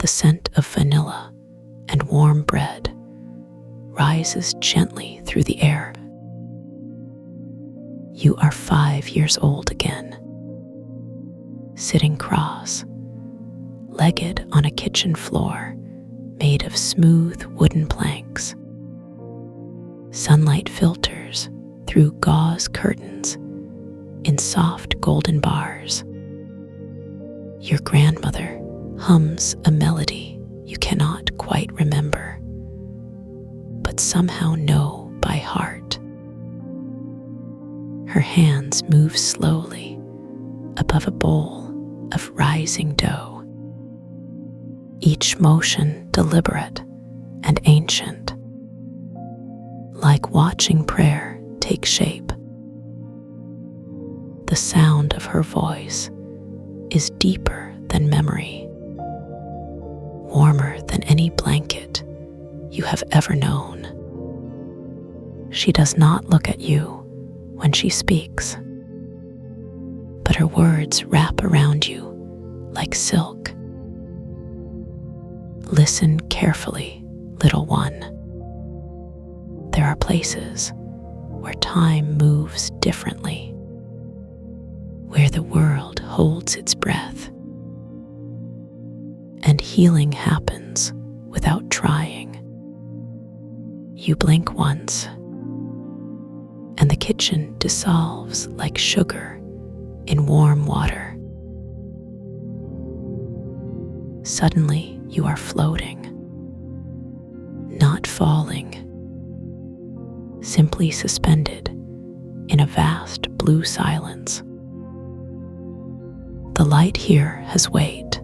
The scent of vanilla and warm bread rises gently through the air. You are 5 years old again, sitting cross-legged on a kitchen floor made of smooth wooden planks. Sunlight filters through gauze curtains in soft golden bars. Your grandmother hums a melody you cannot quite remember, but somehow know by heart. Her hands move slowly above a bowl of rising dough, each motion deliberate and ancient, like watching prayer take shape. The sound of her voice is deeper than memory, warmer than any blanket you have ever known. She does not look at you when she speaks, but her words wrap around you like silk. Listen carefully, little one. There are places where time moves differently, where the world holds its breath, and healing happens without trying. You blink once, and the kitchen dissolves like sugar in warm water. Suddenly, you are floating, not falling, simply suspended in a vast blue silence. The light here has weight.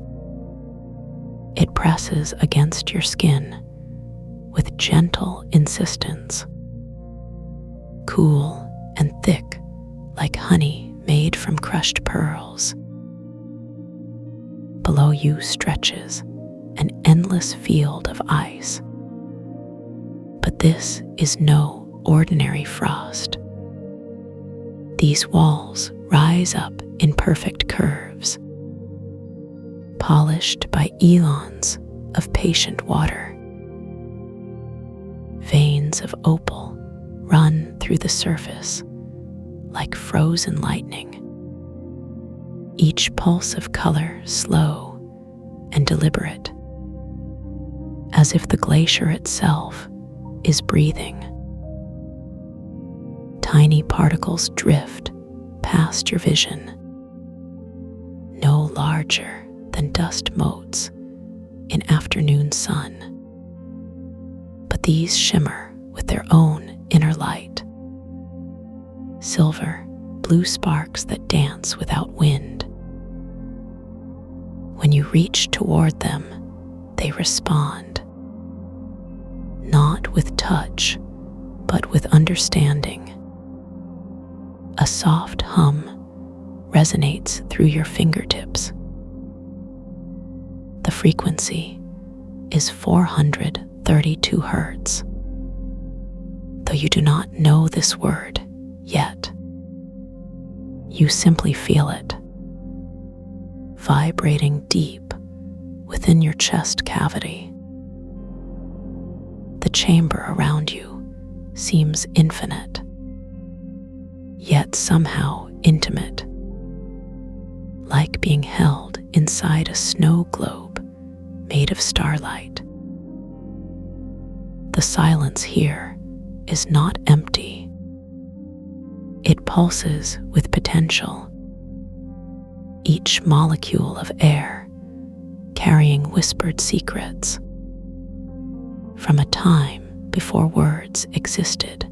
It presses against your skin with gentle insistence, cool and thick like honey made from crushed pearls. Below you stretches an endless field of ice. But this is no ordinary frost. These walls rise up in perfect curves, polished by eons of patient water. Veins of opal run through the surface like frozen lightning, each pulse of color slow and deliberate, as if the glacier itself is breathing. Tiny particles drift past your vision, no larger than dust motes in afternoon sun. But these shimmer with their own inner light, silver, blue sparks that dance without wind. When you reach toward them, they respond, not with touch, but with understanding. A soft hum resonates through your fingertips. The frequency is 432 hertz. Though you do not know this word yet, you simply feel it, vibrating deep within your chest cavity. The chamber around you seems infinite, yet somehow intimate, like being held inside a snow globe made of starlight. The silence here is not empty. It pulses with potential, each molecule of air carrying whispered secrets from a time before words existed.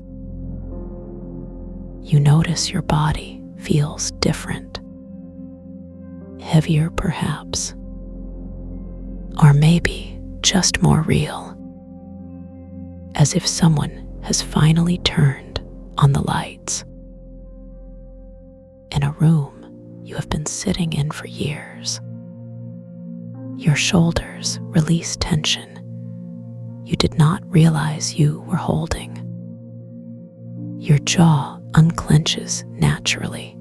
You notice your body feels different, heavier perhaps, or maybe just more real, as if someone has finally turned on the lights. In a room you have been sitting in for years. Your shoulders release tension you did not realize you were holding. Your jaw unclenches naturally.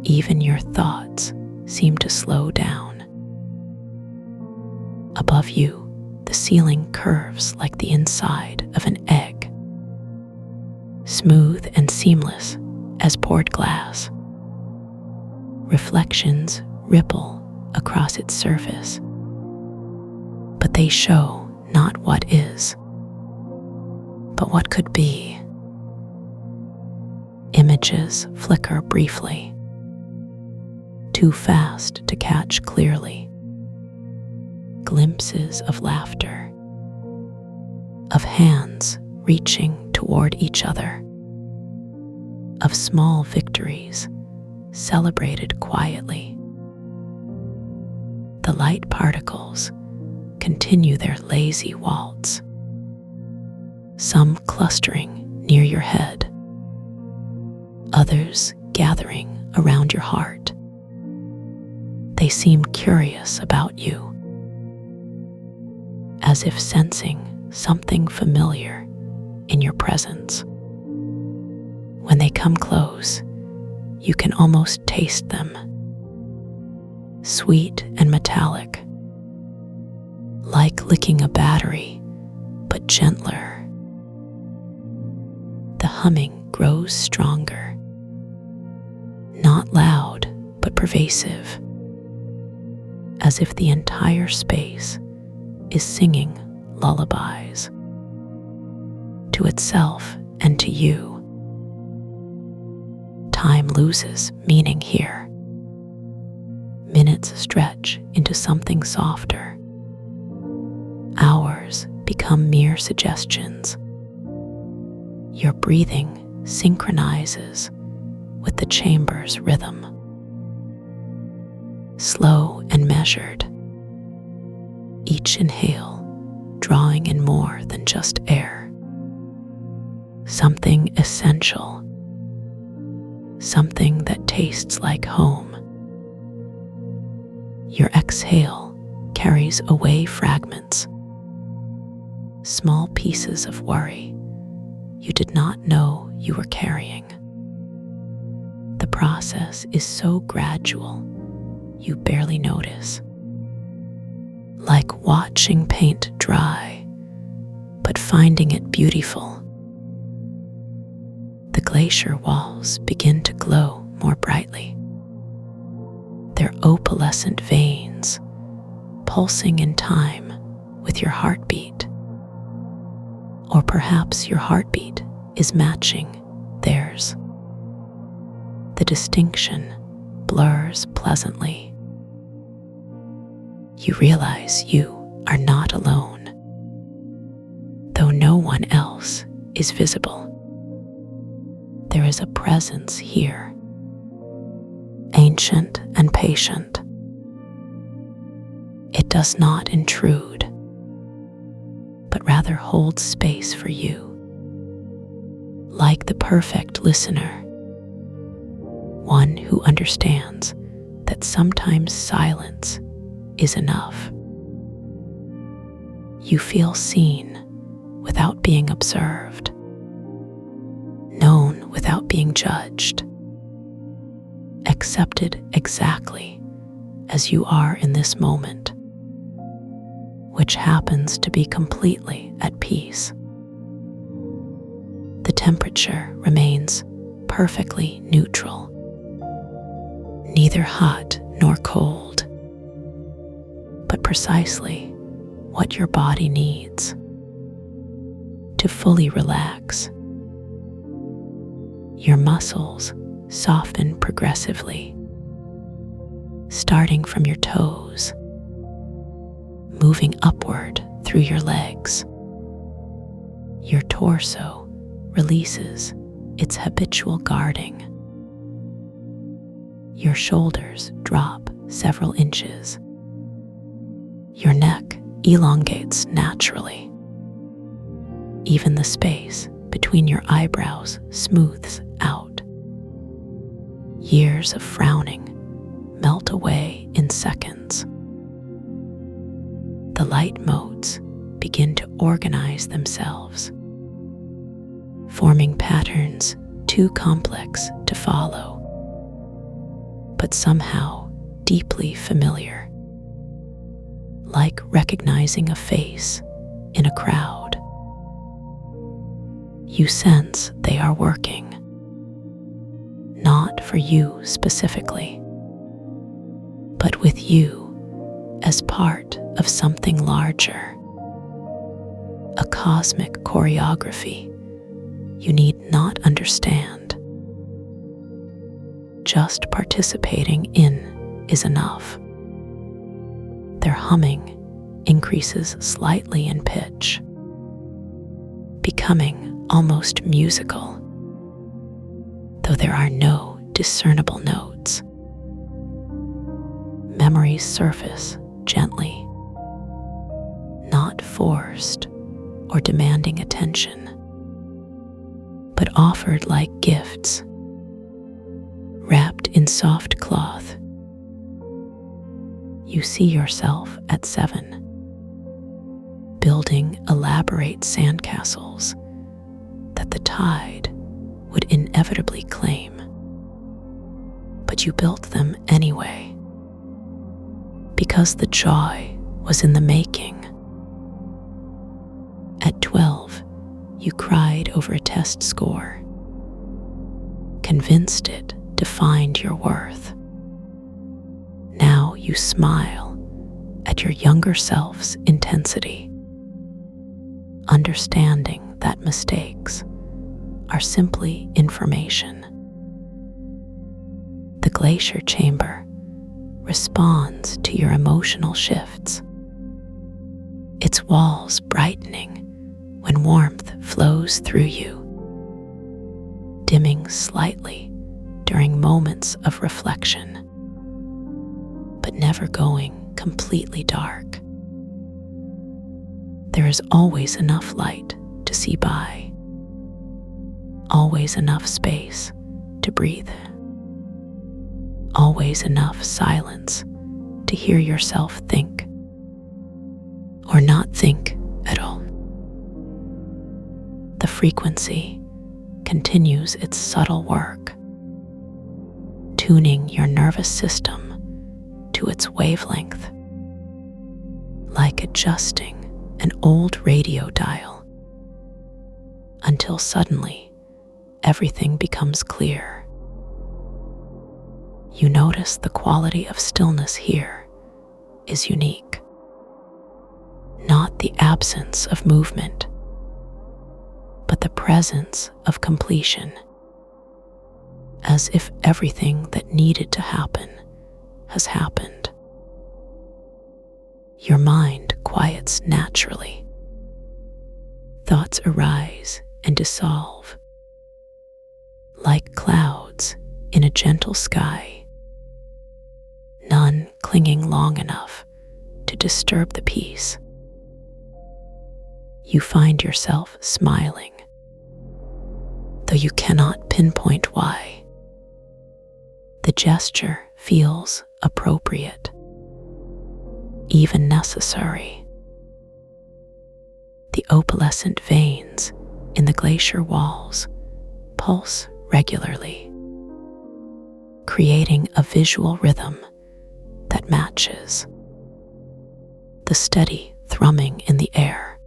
Even your thoughts seem to slow down. Above you, the ceiling curves like the inside of an egg, smooth and seamless as poured glass. Reflections ripple across its surface, but they show not what is, but what could be. Images flicker briefly, too fast to catch clearly. Glimpses of laughter, of hands reaching toward each other, of small victories celebrated quietly. The light particles continue their lazy waltz, some clustering near your head, others gathering around your heart. They seem curious about you, as if sensing something familiar in your presence. When they come close, you can almost taste them, sweet and metallic, like licking a battery, but gentler. The humming grows stronger, not loud, but pervasive, as if the entire space is singing lullabies to itself and to you. Time loses meaning here. Minutes stretch into something softer. Hours become mere suggestions. Your breathing synchronizes with the chamber's rhythm, slow and measured, each inhale drawing in more than just air, something essential, something that tastes like home. Your exhale carries away fragments, small pieces of worry you did not know you were carrying. The process is so gradual, you barely notice. Like watching paint dry, but finding it beautiful. The glacier walls begin to glow more brightly, their opalescent veins pulsing in time with your heartbeat. Or perhaps your heartbeat is matching theirs. The distinction blurs pleasantly. You realize you are not alone, though no one else is visible. There is a presence here, ancient and patient. It does not intrude, but rather holds space for you, like the perfect listener, one who understands that sometimes silence is enough. You feel seen without being observed, known without being judged, accepted exactly as you are in this moment, which happens to be completely at peace. The temperature remains perfectly neutral, neither hot nor cold, but precisely what your body needs to fully relax. Your muscles soften progressively, starting from your toes, moving upward through your legs. Your torso releases its habitual guarding. Your shoulders drop several inches. Your neck elongates naturally. Even the space between your eyebrows smooths out. Years of frowning melt away in seconds. The light modes begin to organize themselves, forming patterns too complex to follow, but somehow deeply familiar. like recognizing a face in a crowd. You sense they are working, not for you specifically, but with you as part of something larger, a cosmic choreography you need not understand. Just participating in is enough. Their humming increases slightly in pitch, becoming almost musical, though there are no discernible notes. Memories surface gently, not forced or demanding attention, but offered like gifts, wrapped in soft cloth. You see yourself at 7, building elaborate sandcastles that the tide would inevitably claim. But you built them anyway, because the joy was in the making. At 12, you cried over a test score, convinced it defined your worth. Now you smile at your younger self's intensity, understanding that mistakes are simply information. The glacier chamber responds to your emotional shifts, its walls brightening when warmth flows through you, dimming slightly during moments of reflection, but never going completely dark. There is always enough light to see by, always enough space to breathe, always enough silence to hear yourself think, or not think at all. The frequency continues its subtle work, tuning your nervous system to its wavelength, like adjusting an old radio dial, until suddenly everything becomes clear. You notice the quality of stillness here is unique, not the absence of movement, but the presence of completion, as if everything that needed to happen has happened. Your mind quiets naturally. Thoughts arise and dissolve, like clouds in a gentle sky, none clinging long enough to disturb the peace. You find yourself smiling, though you cannot pinpoint why. The gesture feels appropriate, even necessary. The opalescent veins in the glacier walls pulse regularly, creating a visual rhythm that matches the steady thrumming in the air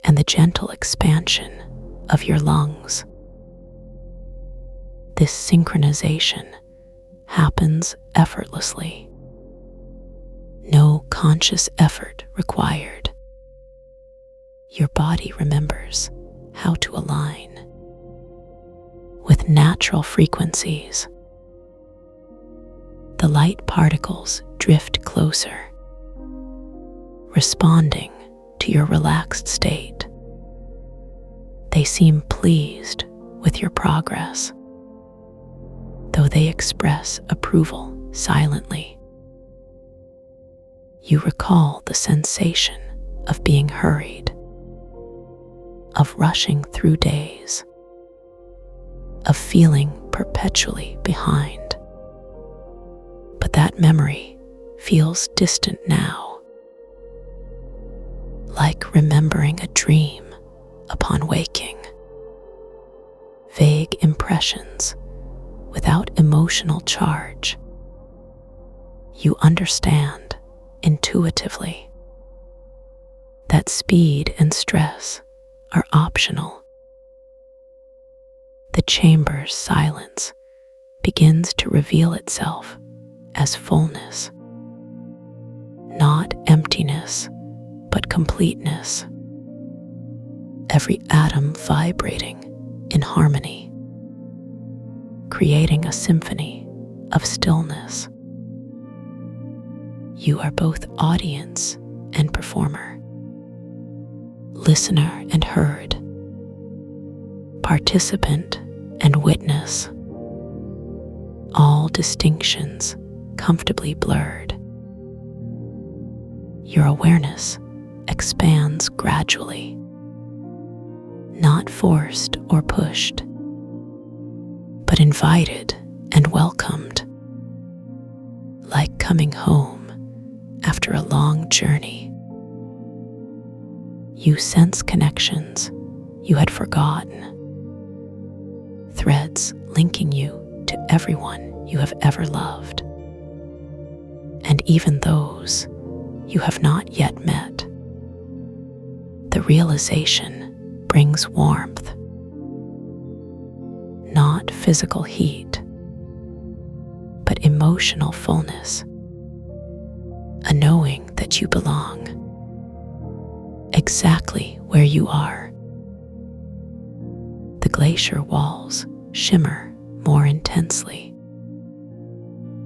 and the gentle expansion of your lungs. This synchronization happens effortlessly. No conscious effort required. Your body remembers how to align with natural frequencies. The light particles drift closer, responding to your relaxed state. They seem pleased with your progress, though they express approval silently. You recall the sensation of being hurried, of rushing through days, of feeling perpetually behind. But that memory feels distant now, like remembering a dream upon waking. Vague impressions without emotional charge. You understand intuitively, that speed and stress are optional. The chamber's silence begins to reveal itself as fullness, not emptiness, but completeness. Every atom vibrating in harmony, creating a symphony of stillness. You are both audience and performer, listener and heard, participant and witness, all distinctions comfortably blurred. Your awareness expands gradually, not forced or pushed, but invited and welcomed, like coming home after a long journey. You sense connections you had forgotten, threads linking you to everyone you have ever loved, and even those you have not yet met. The realization brings warmth, not physical heat, but emotional fullness, a knowing that you belong exactly where you are. The glacier walls shimmer more intensely,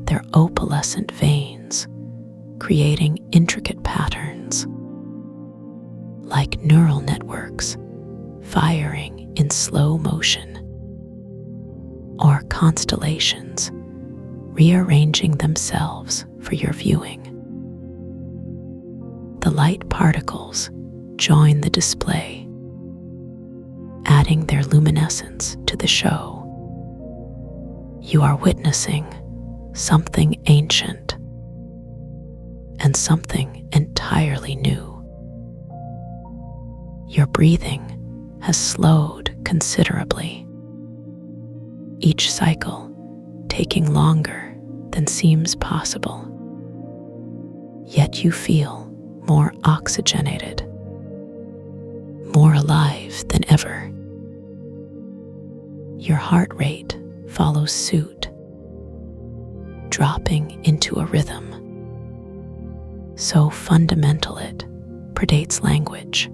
their opalescent veins creating intricate patterns, like neural networks firing in slow motion, or constellations rearranging themselves for your viewing. The light particles join the display, adding their luminescence to the show. You are witnessing something ancient and something entirely new. Your breathing has slowed considerably, each cycle taking longer than seems possible. Yet you feel more oxygenated, more alive than ever. Your heart rate follows suit, dropping into a rhythm so fundamental it predates language,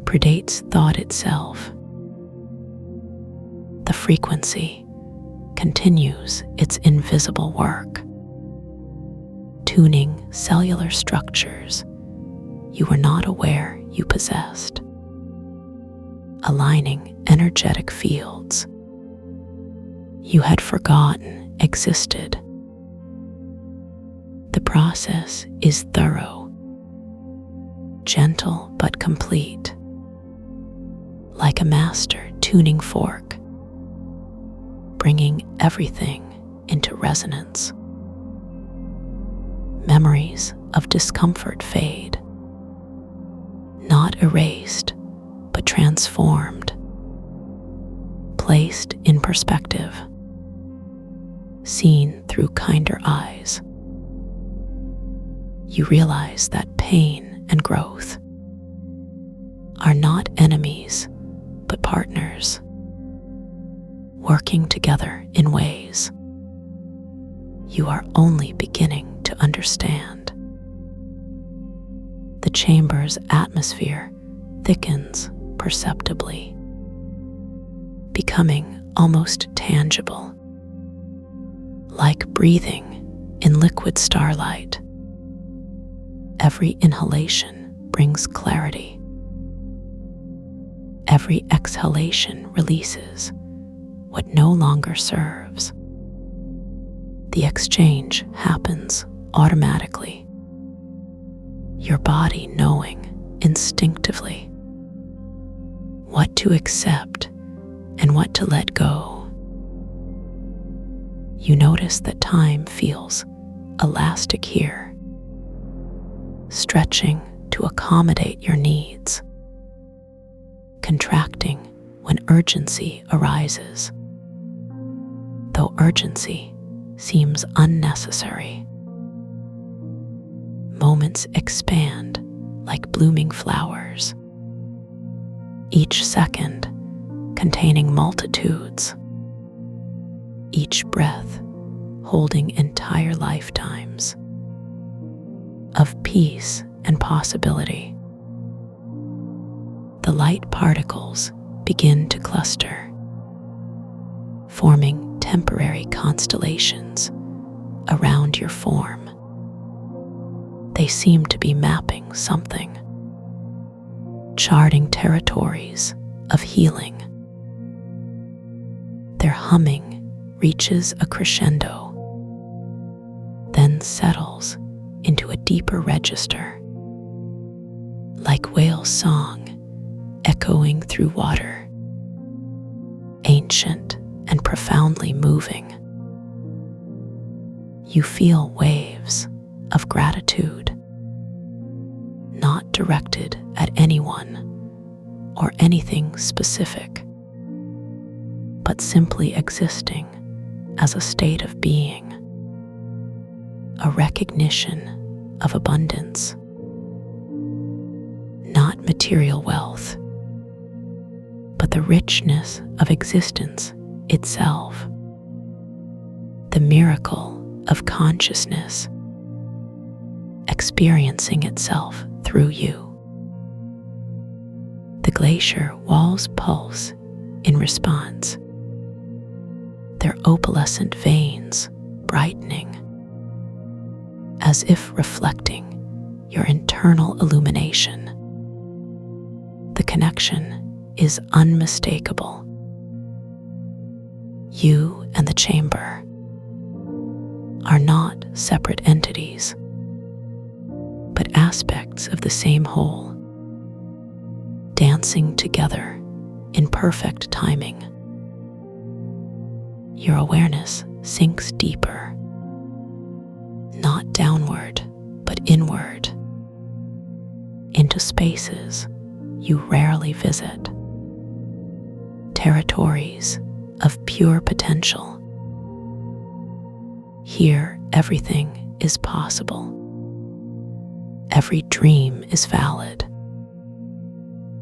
predates thought itself. The frequency continues its invisible work, tuning cellular structures you were not aware you possessed, aligning energetic fields you had forgotten existed. The process is thorough, gentle but complete, like a master tuning fork, bringing everything into resonance. Memories of discomfort fade, not erased, but transformed, placed in perspective, seen through kinder eyes. You realize that pain and growth are not enemies, but partners, working together in ways you are only beginning to understand. The chamber's atmosphere thickens perceptibly, becoming almost tangible, like breathing in liquid starlight. Every inhalation brings clarity. Every exhalation releases what no longer serves. The exchange happens automatically, your body knowing instinctively what to accept and what to let go. You notice that time feels elastic here, stretching to accommodate your needs, contracting when urgency arises, though urgency seems unnecessary. moments expand like blooming flowers, each second containing multitudes, each breath holding entire lifetimes of peace and possibility. The light particles begin to cluster, forming temporary constellations around your form. They seem to be mapping something, charting territories of healing. Their humming reaches a crescendo, then settles into a deeper register, like whale song echoing through water, ancient and profoundly moving. You feel waves of gratitude, not directed at anyone or anything specific, but simply existing as a state of being, a recognition of abundance, not material wealth, but the richness of existence itself, the miracle of consciousness experiencing itself through you. The glacier walls pulse in response, their opalescent veins brightening, as if reflecting your internal illumination. The connection is unmistakable. You and the chamber are not separate entities, but aspects of the same whole, dancing together in perfect timing. Your awareness sinks deeper, not downward, but inward, into spaces you rarely visit, territories of pure potential. Here, everything is possible. Every dream is valid.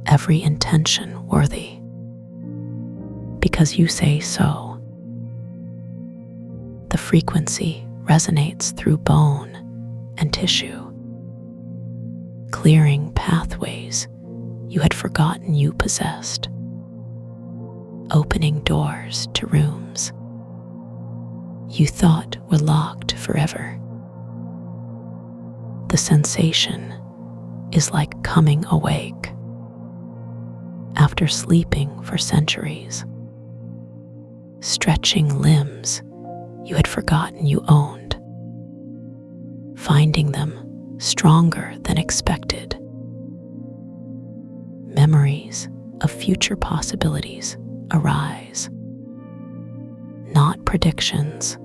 Every intention worthy. Because you say so. The frequency resonates through bone and tissue, clearing pathways you had forgotten you possessed, opening doors to rooms you thought were locked forever. The sensation is like coming awake after sleeping for centuries, stretching limbs you had forgotten you owned, finding them stronger than expected. Memories of future possibilities arise, not predictions,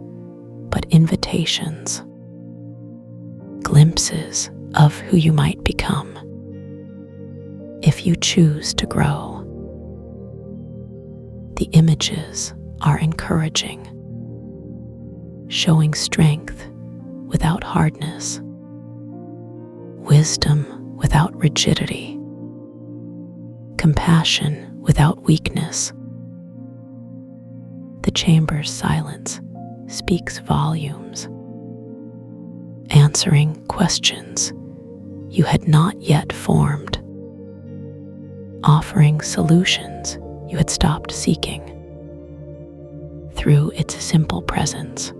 but invitations, glimpses of who you might become if you choose to grow. The images are encouraging, showing strength without hardness, wisdom without rigidity, compassion without weakness. The chamber's silence speaks volumes, answering questions you had not yet formed, offering solutions you had stopped seeking. Through its simple presence,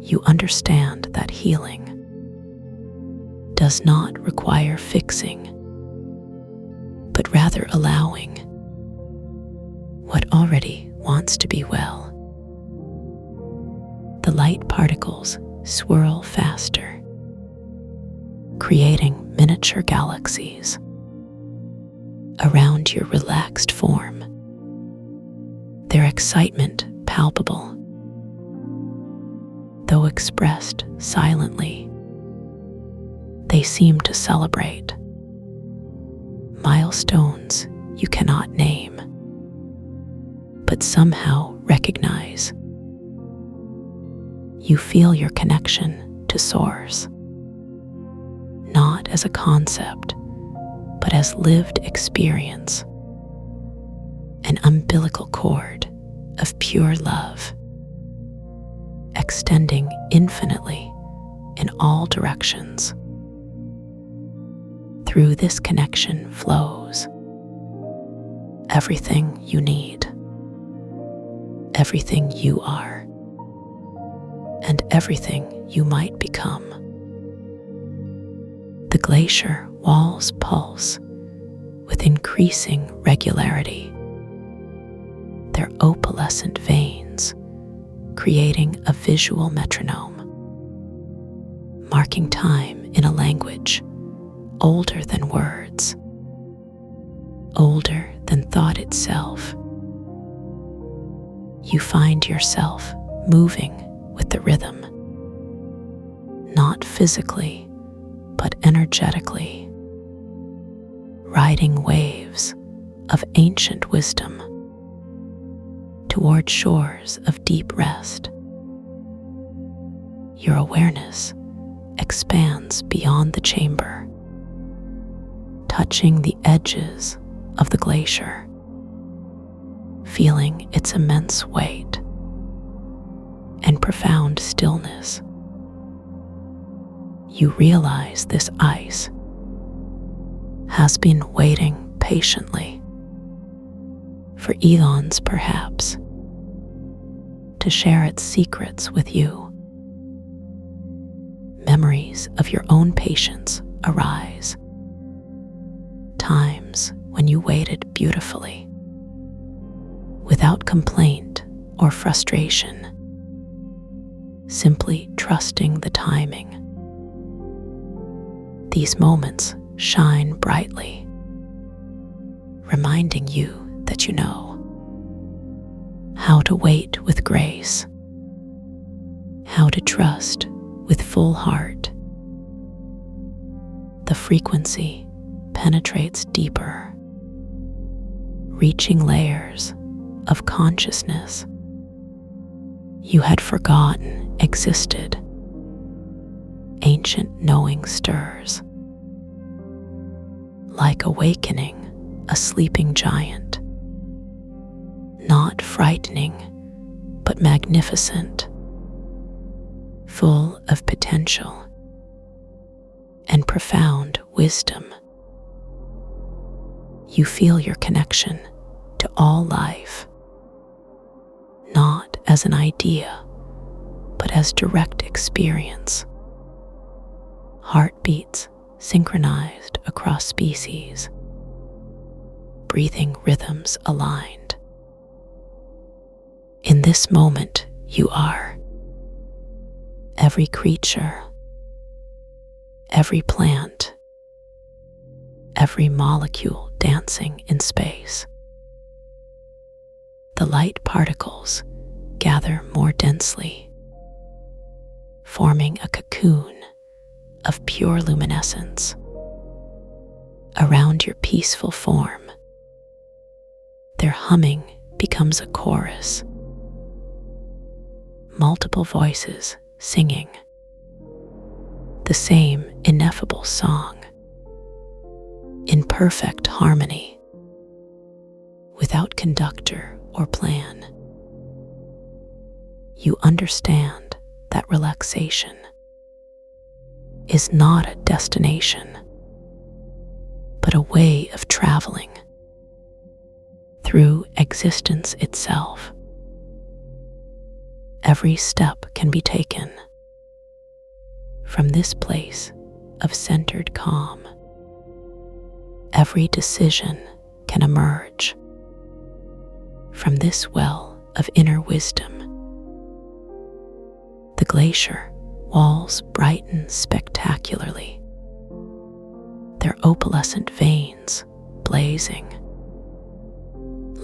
you understand that healing does not require fixing, but rather allowing what already wants to be well. The light particles swirl faster, creating miniature galaxies around your relaxed form, their excitement palpable, though expressed silently. They seem to celebrate milestones you cannot name, but somehow recognize. You feel your connection to Source, as a concept, but as lived experience, an umbilical cord of pure love, extending infinitely in all directions. Through this connection flows everything you need, everything you are, and everything you might become. The glacier walls pulse with increasing regularity, their opalescent veins creating a visual metronome, marking time in a language older than words, older than thought itself. You find yourself moving with the rhythm, not physically, but energetically, riding waves of ancient wisdom toward shores of deep rest. Your awareness expands beyond the chamber, touching the edges of the glacier, feeling its immense weight and profound stillness. You realize this ice has been waiting patiently for eons, perhaps, to share its secrets with you. Memories of your own patience arise, times when you waited beautifully, without complaint or frustration, simply trusting the timing. These moments shine brightly, reminding you that you know how to wait with grace, how to trust with full heart. The frequency penetrates deeper, reaching layers of consciousness you had forgotten existed. Ancient knowing stirs, like awakening a sleeping giant, not frightening, but magnificent, full of potential and profound wisdom. You feel your connection to all life, not as an idea, but as direct experience. Heartbeats synchronized across species, breathing rhythms aligned. In this moment, you are every creature, every plant, every molecule dancing in space. The light particles gather more densely, forming a cocoon of pure luminescence around your peaceful form. Their humming becomes a chorus, multiple voices singing the same ineffable song in perfect harmony, without conductor or plan. You understand that relaxation is not a destination, but a way of traveling through existence itself. Every step can be taken from this place of centered calm. Every decision can emerge from this well of inner wisdom. The glacier walls brighten spectacularly, their opalescent veins blazing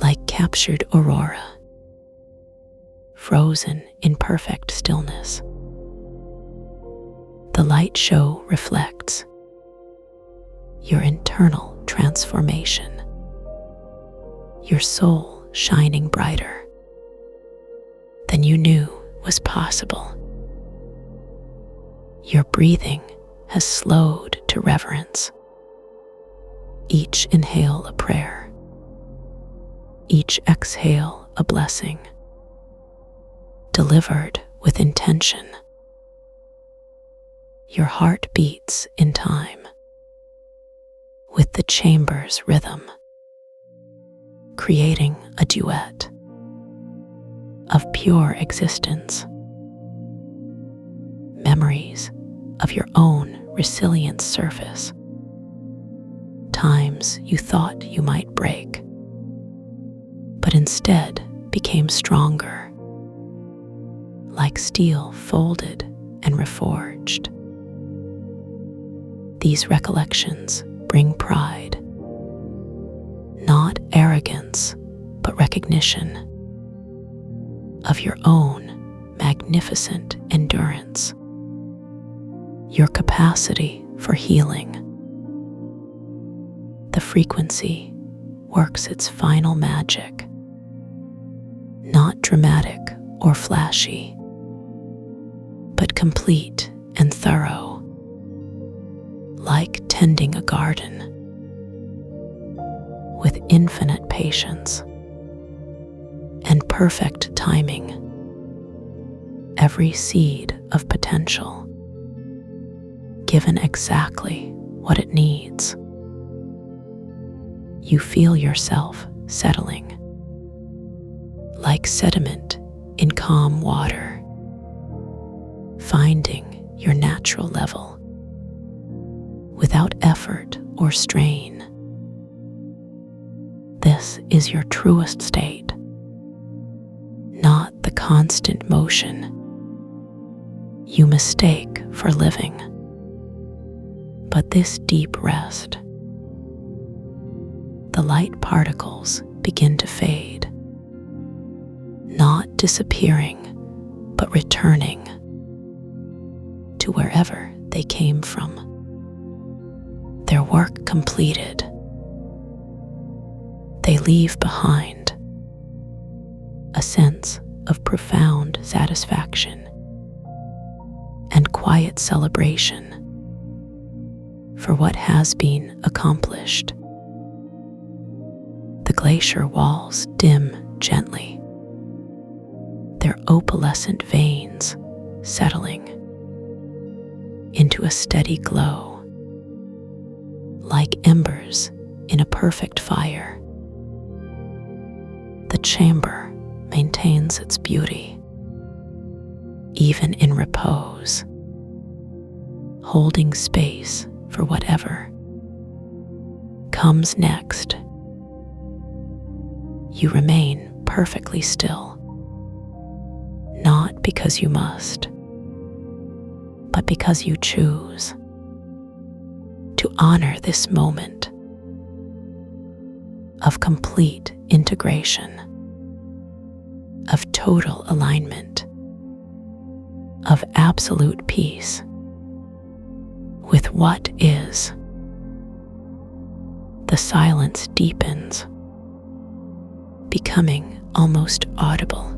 like captured aurora, frozen in perfect stillness. The light show reflects your internal transformation, your soul shining brighter than you knew was possible. Your breathing has slowed to into reverence. Each inhale a prayer, each exhale a blessing, delivered with intention. Your heart beats in time with the chamber's rhythm, creating a duet of pure existence, memories of your own resilient surface, times you thought you might break, but instead became stronger, like steel folded and reforged. These recollections bring pride, not arrogance, but recognition of your own magnificent endurance, your capacity for healing. The frequency works its final magic, not dramatic or flashy, but complete and thorough, like tending a garden with infinite patience and perfect timing. Every seed of potential given exactly what it needs. You feel yourself settling like sediment in calm water, finding your natural level without effort or strain. This is your truest state, not the constant motion you mistake for living, but this deep rest. The light particles begin to fade, not disappearing, but returning to wherever they came from. Their work completed, they leave behind a sense of profound satisfaction and quiet celebration for what has been accomplished. The glacier walls dim gently, their opalescent veins settling into a steady glow, like embers in a perfect fire. The chamber maintains its beauty, even in repose, holding space for whatever comes next. You remain perfectly still, not because you must, but because you choose to honor this moment of complete integration, of total alignment, of absolute peace with what is. The silence deepens, becoming almost audible,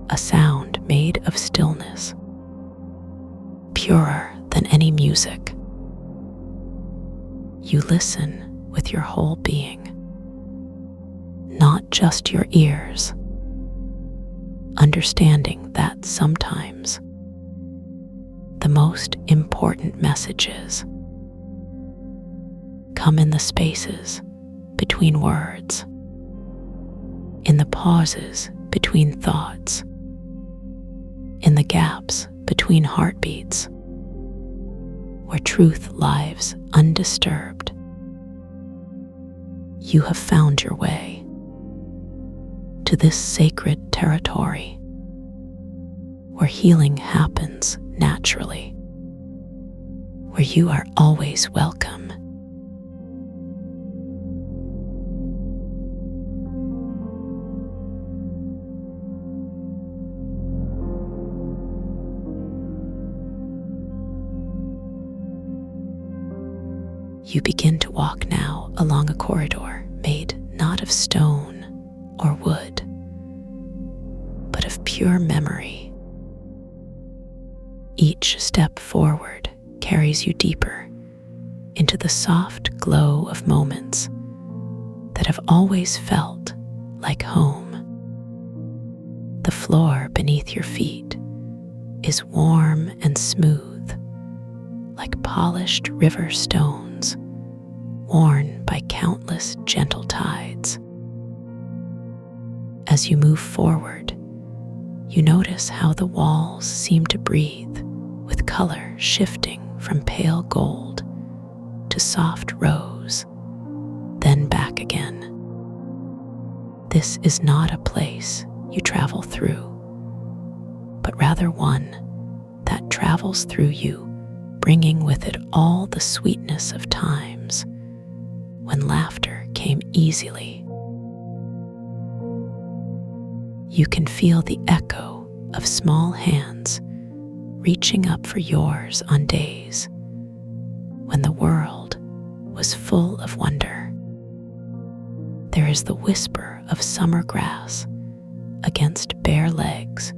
a sound made of stillness, purer than any music. You listen with your whole being, not just your ears, understanding that sometimes the most important messages come in the spaces between words, in the pauses between thoughts, in the gaps between heartbeats, where truth lives undisturbed. You have found your way to this sacred territory where healing happens naturally, where you are always welcome. You begin to walk now along a corridor made not of stone or wood, but of pure memory. Each step forward carries you deeper into the soft glow of moments that have always felt like home. The floor beneath your feet is warm and smooth, like polished river stones worn by countless gentle tides. As you move forward, you notice how the walls seem to breathe, with color shifting from pale gold to soft rose, then back again. This is not a place you travel through, but rather one that travels through you, bringing with it all the sweetness of times when laughter came easily. You can feel the echo of small hands reaching up for yours on days when the world was full of wonder. There is the whisper of summer grass against bare legs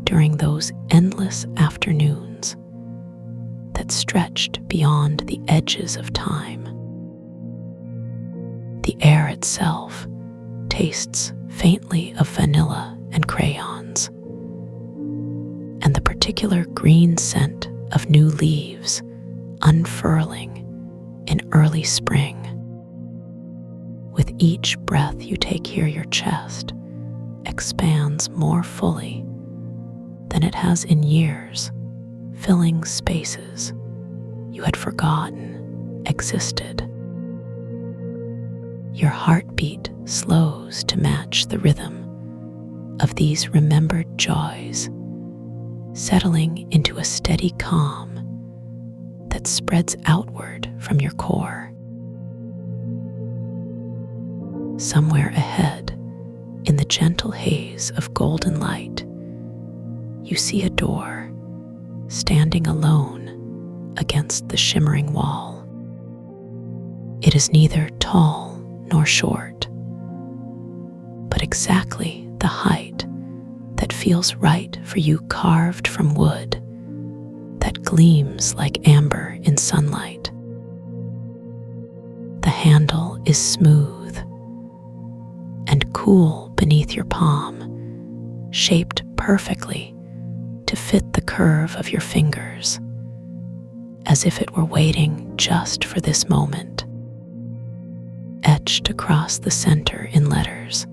during those endless afternoons that stretched beyond the edges of time. The air itself tastes faintly of vanilla and crayons, and the particular green scent of new leaves unfurling in early spring. With each breath you take here, your chest expands more fully than it has in years, filling spaces you had forgotten existed. Your heartbeat slows to match the rhythm of these remembered joys, settling into a steady calm that spreads outward from your core. Somewhere ahead, in the gentle haze of golden light, you see a door standing alone against the shimmering wall. It is neither tall nor short, but exactly the height that feels right for you, carved from wood that gleams like amber in sunlight. The handle is smooth and cool beneath your palm, shaped perfectly to fit the curve of your fingers, as if it were waiting just for this moment. Etched across the center in letters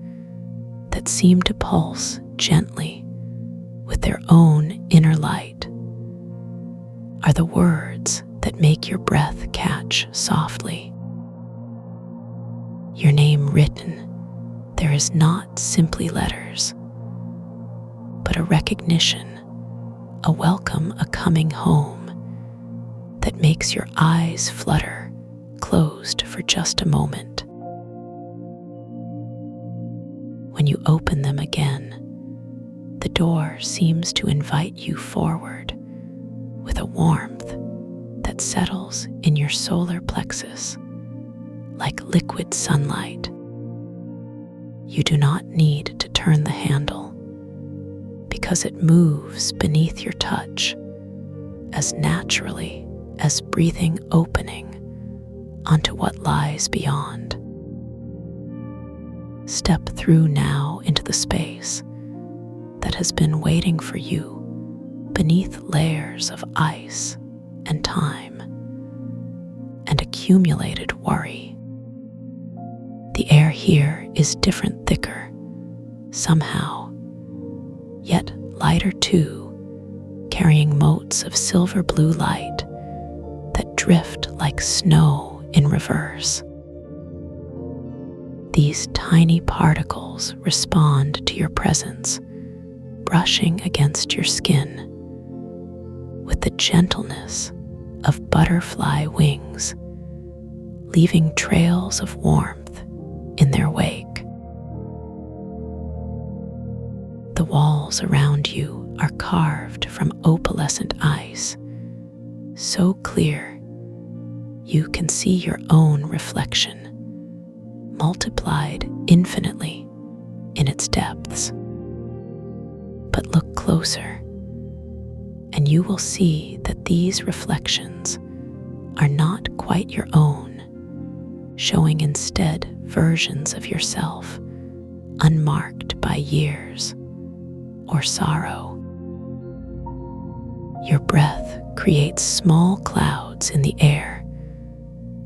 that seem to pulse gently with their own inner light are the words that make your breath catch softly. Your name written, there is not simply letters, but a recognition, a welcome, a coming home that makes your eyes flutter, closed for just a moment. When you open them again, the door seems to invite you forward with a warmth that settles in your solar plexus like liquid sunlight. You do not need to turn the handle because it moves beneath your touch as naturally as breathing, opening onto what lies beyond. Step through now into the space that has been waiting for you beneath layers of ice and time and accumulated worry. The air here is different, thicker, somehow, yet lighter too, carrying motes of silver blue light that drift like snow in reverse. These tiny particles respond to your presence, brushing against your skin with the gentleness of butterfly wings, leaving trails of warmth in their wake. The walls around you are carved from opalescent ice, so clear you can see your own reflection, multiplied infinitely in its depths. But look closer, and you will see that these reflections are not quite your own, showing instead versions of yourself unmarked by years or sorrow. Your breath creates small clouds in the air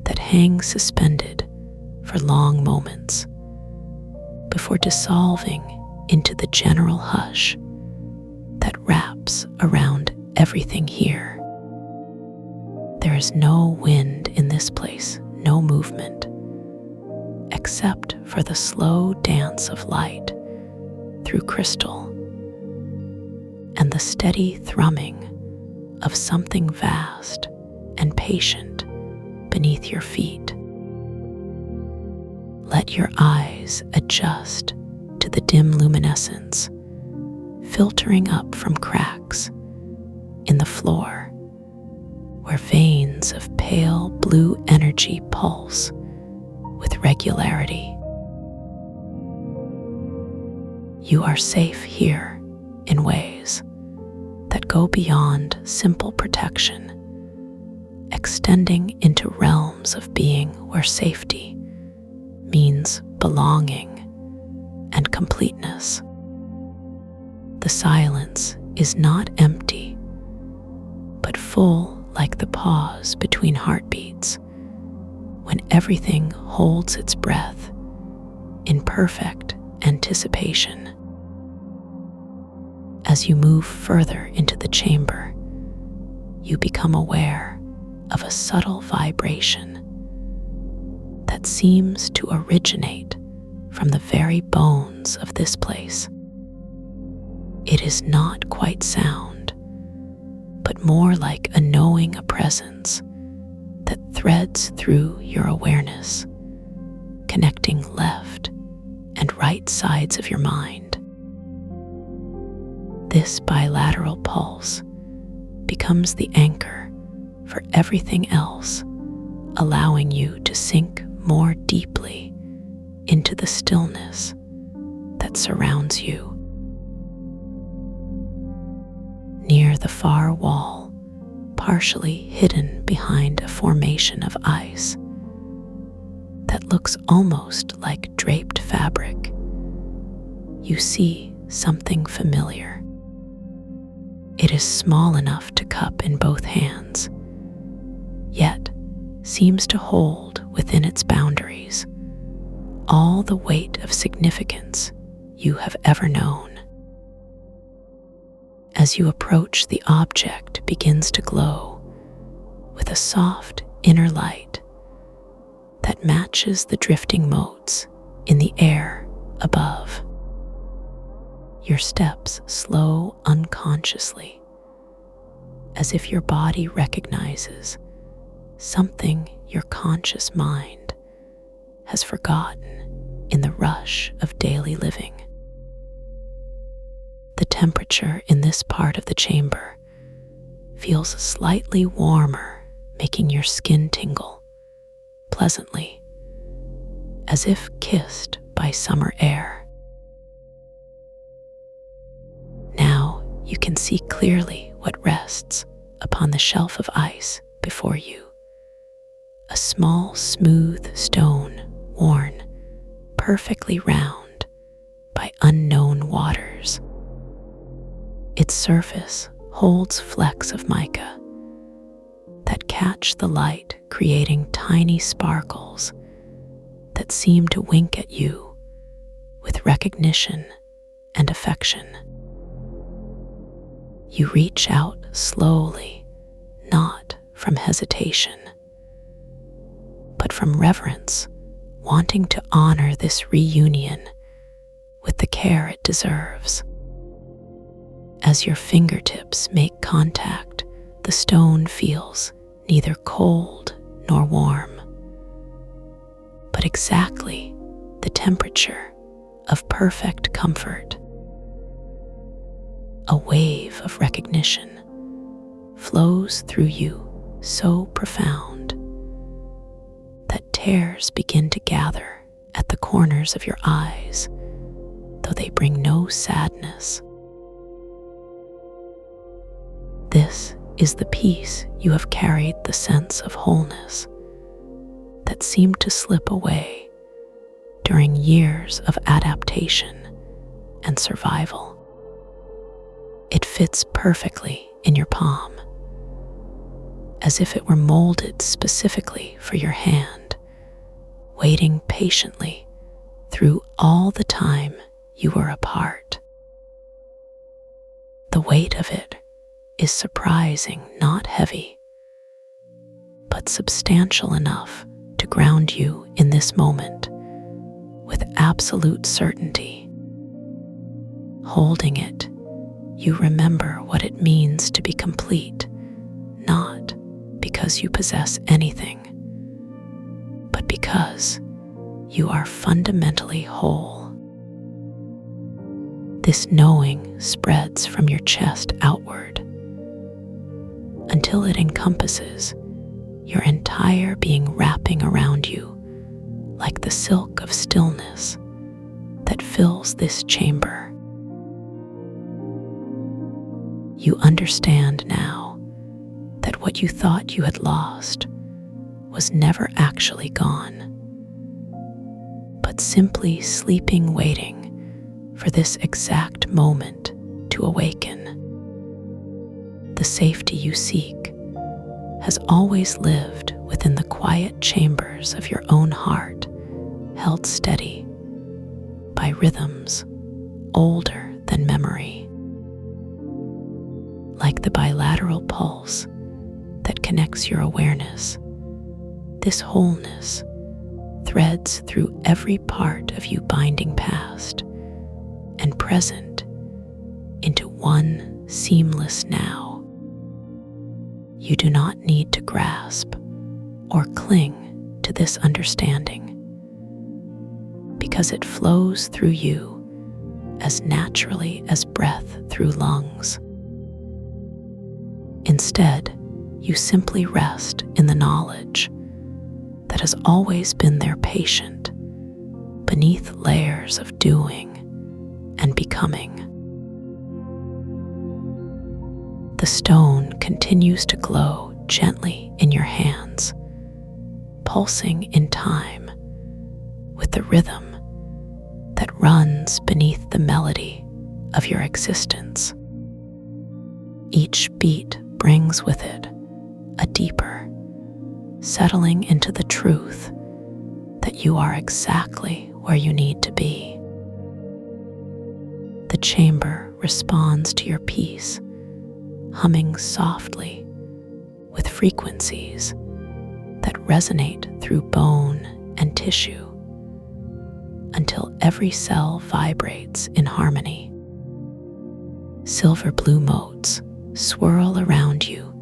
that hang suspended for long moments before dissolving into the general hush that wraps around everything here. There is no wind in this place, no movement, except for the slow dance of light through crystal and the steady thrumming of something vast and patient beneath your feet. Let your eyes adjust to the dim luminescence filtering up from cracks in the floor, where veins of pale blue energy pulse with regularity. You are safe here in ways that go beyond simple protection, extending into realms of being where safety means belonging and completeness. The silence is not empty, but full like the pause between heartbeats, when everything holds its breath in perfect anticipation. As you move further into the chamber, you become aware of a subtle vibration that seems to originate from the very bones of this place. It is not quite sound, but more like a knowing, a presence that threads through your awareness, connecting left and right sides of your mind. This bilateral pulse becomes the anchor for everything else, allowing you to sink more deeply into the stillness that surrounds you. Near the far wall, partially hidden behind a formation of ice that looks almost like draped fabric, you see something familiar. It is small enough to cup in both hands, yet seems to hold within its boundaries all the weight of significance you have ever known. As you approach, the object begins to glow with a soft inner light that matches the drifting motes in the air above. Your steps slow unconsciously, as if your body recognizes something your conscious mind has forgotten in the rush of daily living. The temperature in this part of the chamber feels slightly warmer, making your skin tingle pleasantly, as if kissed by summer air. Now you can see clearly what rests upon the shelf of ice before you. A small, smooth stone worn perfectly round by unknown waters. Its surface holds flecks of mica that catch the light, creating tiny sparkles that seem to wink at you with recognition and affection. You reach out slowly, not from hesitation, but from reverence, wanting to honor this reunion with the care it deserves. As your fingertips make contact, the stone feels neither cold nor warm, but exactly the temperature of perfect comfort. A wave of recognition flows through you so profound that tears begin to gather at the corners of your eyes, though they bring no sadness. This is the peace you have carried, the sense of wholeness that seemed to slip away during years of adaptation and survival. It fits perfectly in your palm, as if it were molded specifically for your hand, waiting patiently through all the time you were apart. The weight of it is surprising, not heavy, but substantial enough to ground you in this moment with absolute certainty. Holding it, you remember what it means to be complete, not because you possess anything, but because you are fundamentally whole. This knowing spreads from your chest outward until it encompasses your entire being, wrapping around you like the silk of stillness that fills this chamber. You understand now that what you thought you had lost was never actually gone, but simply sleeping, waiting for this exact moment to awaken. The safety you seek has always lived within the quiet chambers of your own heart, held steady by rhythms older than memory. Like the bilateral pulse that connects your awareness, this wholeness threads through every part of you, binding past and present into one seamless now. You do not need to grasp or cling to this understanding, because it flows through you as naturally as breath through lungs. Instead, you simply rest in the knowledge that has always been there, patient beneath layers of doing and becoming. The stone continues to glow gently in your hands, pulsing in time with the rhythm that runs beneath the melody of your existence. Each beat brings with it a deeper settling into the truth that you are exactly where you need to be. The chamber responds to your peace, humming softly with frequencies that resonate through bone and tissue until every cell vibrates in harmony. Silver blue motes swirl around you,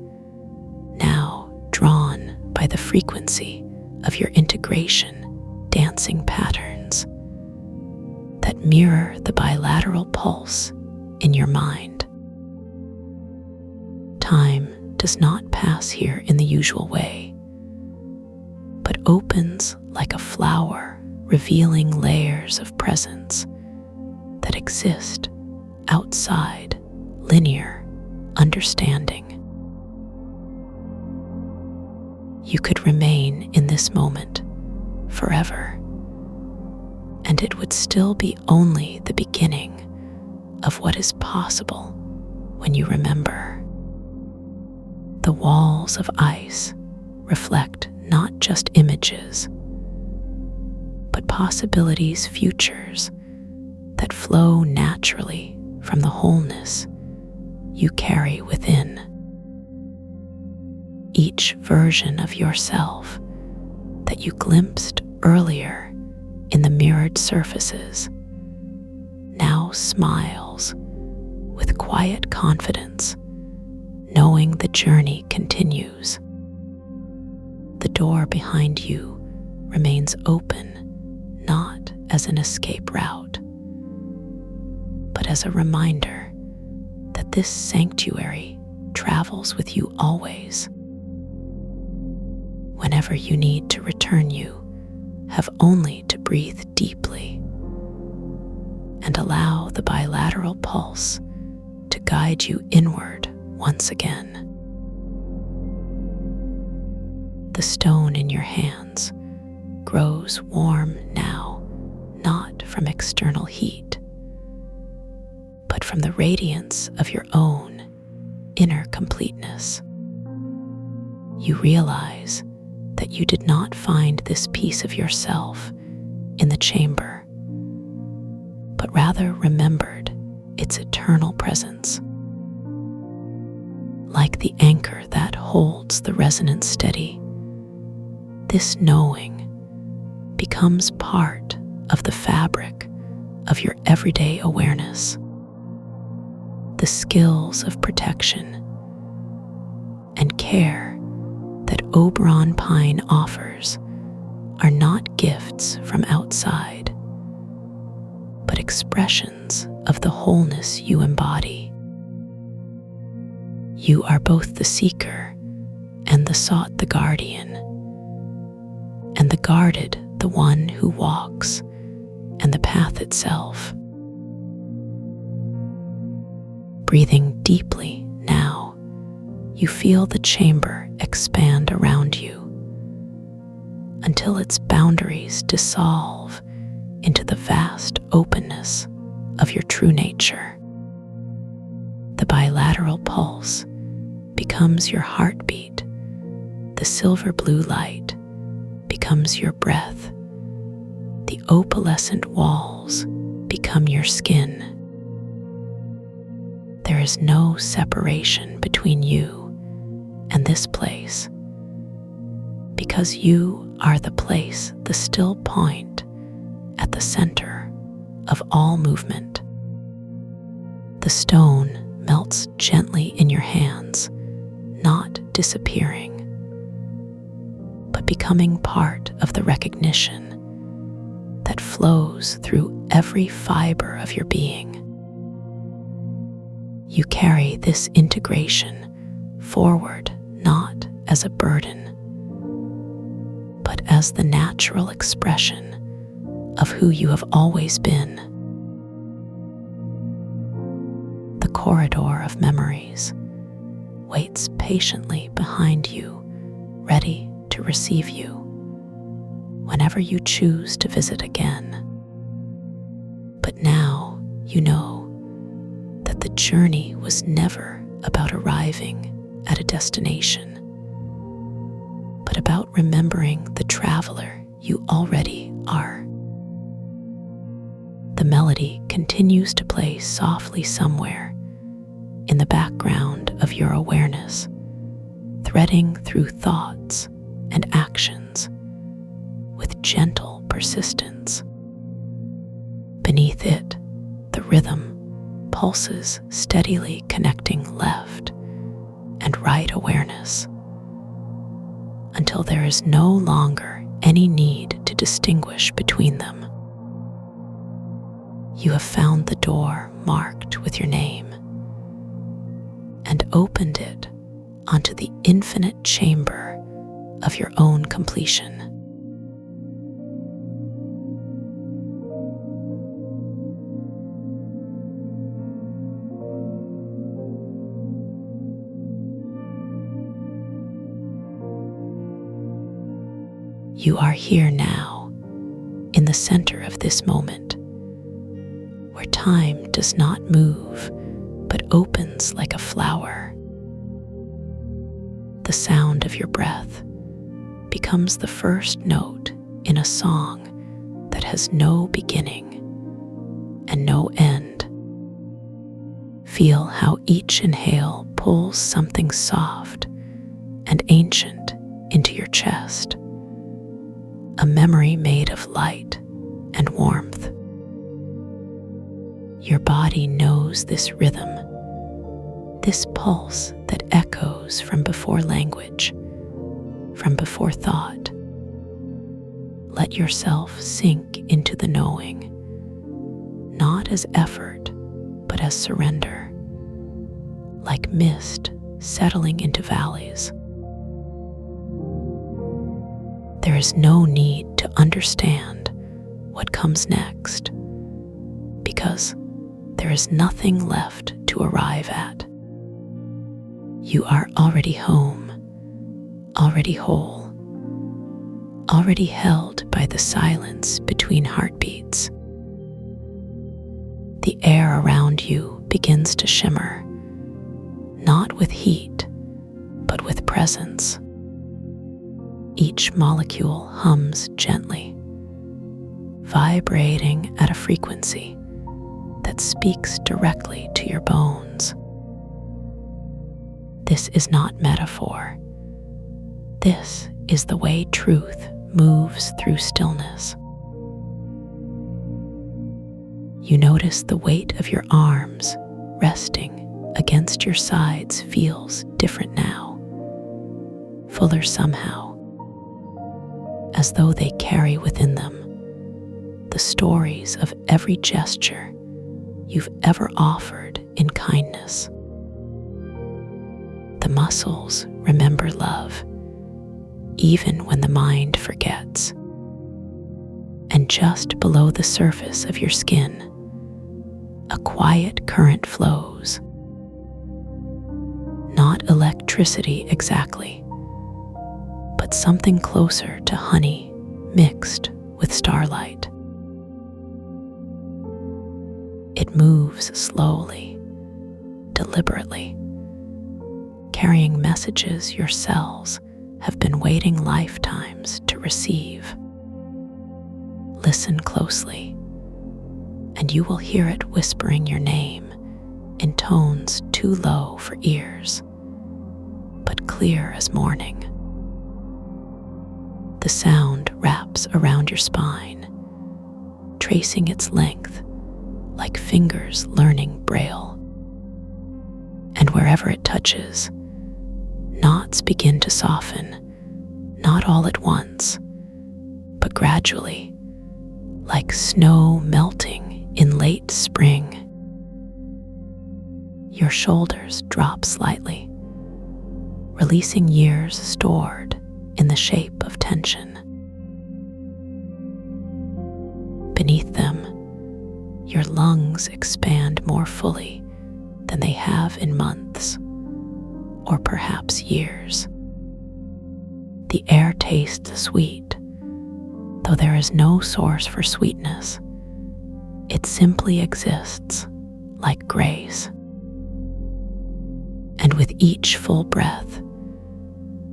now drawn by the frequency of your integration dancing patterns that mirror the bilateral pulse in your mind. Time does not pass here in the usual way, but opens like a flower, revealing layers of presence that exist outside linear understanding. You could remain in this moment forever, and it would still be only the beginning of what is possible when you remember. The walls of ice reflect not just images, but possibilities, futures that flow naturally from the wholeness you carry within. Each version of yourself that you glimpsed earlier in the mirrored surfaces now smiles with quiet confidence, knowing the journey continues. The door behind you remains open, not as an escape route, but as a reminder that this sanctuary travels with you always. Whenever you need to return, you have only to breathe deeply and allow the bilateral pulse to guide you inward once again. The stone in your hands grows warm now, not from external heat, but from the radiance of your own inner completeness. You realize that you did not find this piece of yourself in the chamber, but rather remembered its eternal presence. Like the anchor that holds the resonance steady, this knowing becomes part of the fabric of your everyday awareness. The skills of protection and care that Oberon Pine offers are not gifts from outside, but expressions of the wholeness you embody. You are both the seeker and the sought, the guardian, and the guarded, the one who walks, and the path itself. Breathing deeply now, you feel the chamber expand around you until its boundaries dissolve into the vast openness of your true nature. The bilateral pulse becomes your heartbeat. The silver blue light becomes your breath. The opalescent walls become your skin. There is no separation between you and this place, because you are the place, the still point at the center of all movement. The stone melts gently in your hands, not disappearing, but becoming part of the recognition that flows through every fiber of your being. You carry this integration forward not as a burden, but as the natural expression of who you have always been. The corridor of memories waits patiently behind you, ready to receive you whenever you choose to visit again. But now you know that the journey was never about arriving at a destination, but about remembering the traveler you already are. The melody continues to play softly somewhere in the background of your awareness, threading through thoughts and actions with gentle persistence. Beneath it, the rhythm pulses steadily, connecting left and right awareness until there is no longer any need to distinguish between them. You have found the door marked with your name and opened it onto the infinite chamber of your own completion. You are here now, in the center of this moment, where time does not move, but opens like a flower. The sound of your breath becomes the first note in a song that has no beginning and no end. Feel how each inhale pulls something soft and ancient into your chest, a memory made of light and warmth. Your body knows this rhythm, this pulse that echoes from before language, from before thought. Let yourself sink into the knowing, not as effort, but as surrender, like mist settling into valleys. There is no need to understand what comes next, because there is nothing left to arrive at. You are already home, already whole, already held by the silence between heartbeats. The air around you begins to shimmer, not with heat, but with presence. Each molecule hums gently, vibrating at a frequency that speaks directly to your bones. This is not metaphor. This is the way truth moves through stillness. You notice the weight of your arms resting against your sides feels different now, fuller somehow, as though they carry within them the stories of every gesture you've ever offered in kindness. The muscles remember love, even when the mind forgets. And just below the surface of your skin, a quiet current flows. Not electricity exactly, but something closer to honey mixed with starlight. It moves slowly, deliberately, carrying messages your cells have been waiting lifetimes to receive. Listen closely, and you will hear it whispering your name in tones too low for ears, but clear as morning. The sound wraps around your spine, tracing its length like fingers learning Braille. And wherever it touches, knots begin to soften, not all at once, but gradually, like snow melting in late spring. Your shoulders drop slightly, releasing years stored in the shape of tension. Beneath them, your lungs expand more fully than they have in months, or perhaps years. The air tastes sweet, though there is no source for sweetness. It simply exists like grace. And with each full breath,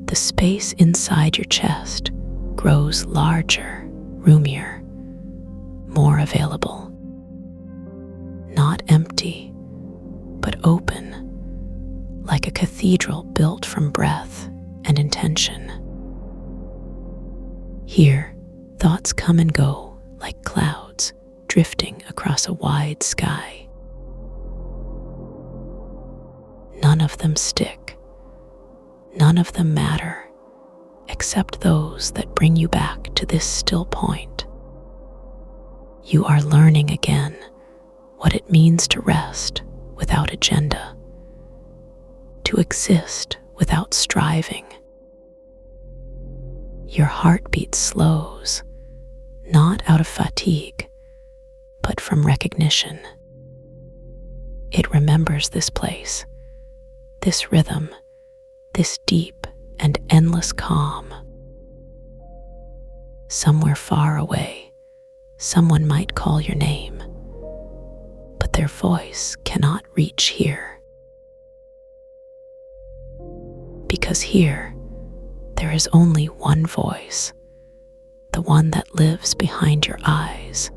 the space inside your chest grows larger, roomier, more available. Not empty, but open, like a cathedral built from breath and intention. Here, thoughts come and go like clouds drifting across a wide sky. None of them stick. None of them matter, except those that bring you back to this still point. You are learning again what it means to rest without agenda, to exist without striving. Your heartbeat slows, not out of fatigue, but from recognition. It remembers this place, this rhythm, this deep and endless calm. Somewhere far away, someone might call your name, but their voice cannot reach here. Because here, there is only one voice, the one that lives behind your eyes,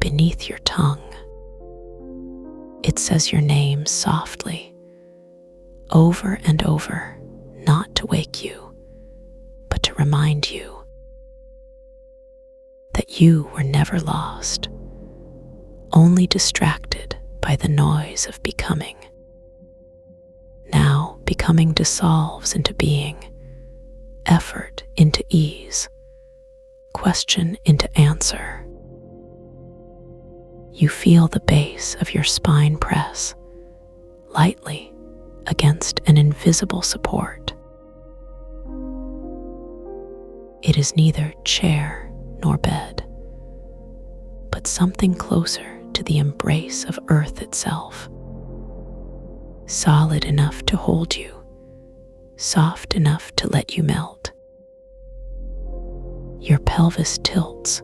beneath your tongue. It says your name softly, over and over, not to wake you, but to remind you that you were never lost, only distracted by the noise of becoming. Now becoming dissolves into being, effort into ease, question into answer. You feel the base of your spine press lightly against an invisible support. It is neither chair nor bed, but something closer to the embrace of earth itself, solid enough to hold you soft enough to let you melt. Your pelvis tilts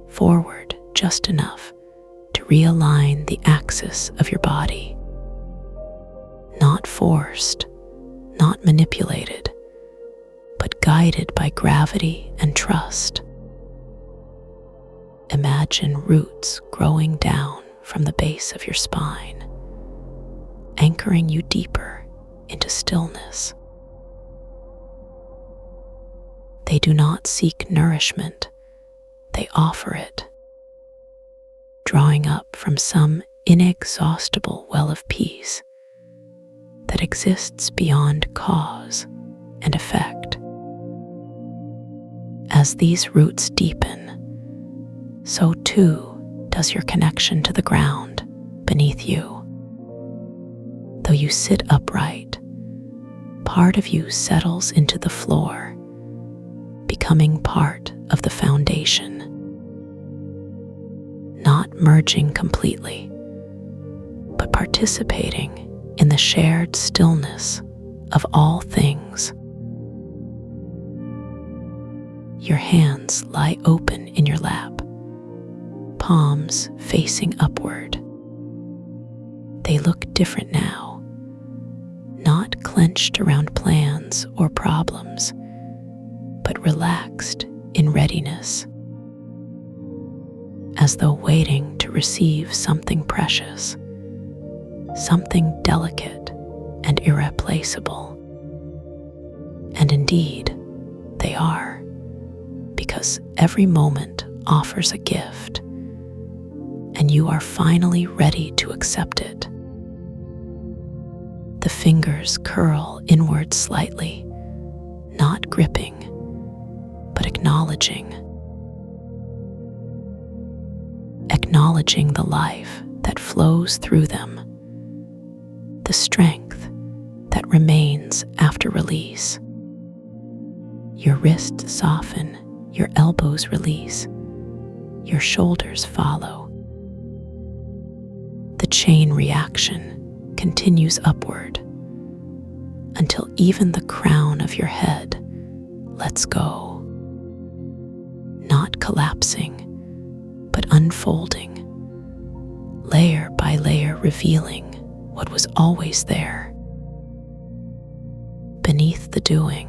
forward just enough to realign the axis of your body. Not forced, not manipulated, but guided by gravity and trust. Imagine roots growing down from the base of your spine, anchoring you deeper into stillness. They do not seek nourishment, they offer it, drawing up from some inexhaustible well of peace that exists beyond cause and effect. As these roots deepen, so too does your connection to the ground beneath you. Though you sit upright, part of you settles into the floor, becoming part of the foundation. Not merging completely, but participating in the shared stillness of all things. Your hands lie open in your lap, palms facing upward. They look different now, not clenched around plans or problems, but relaxed in readiness, as though waiting to receive something precious, something delicate and irreplaceable. And indeed, they are, because every moment offers a gift, and you are finally ready to accept it. The fingers curl inward slightly, not gripping, but acknowledging the life that flows through them, the strength that remains after release. Your wrists soften, your elbows release, your shoulders follow. The chain reaction continues upward until even the crown of your head lets go, not collapsing, but unfolding, layer by layer, revealing what was always there. Beneath the doing,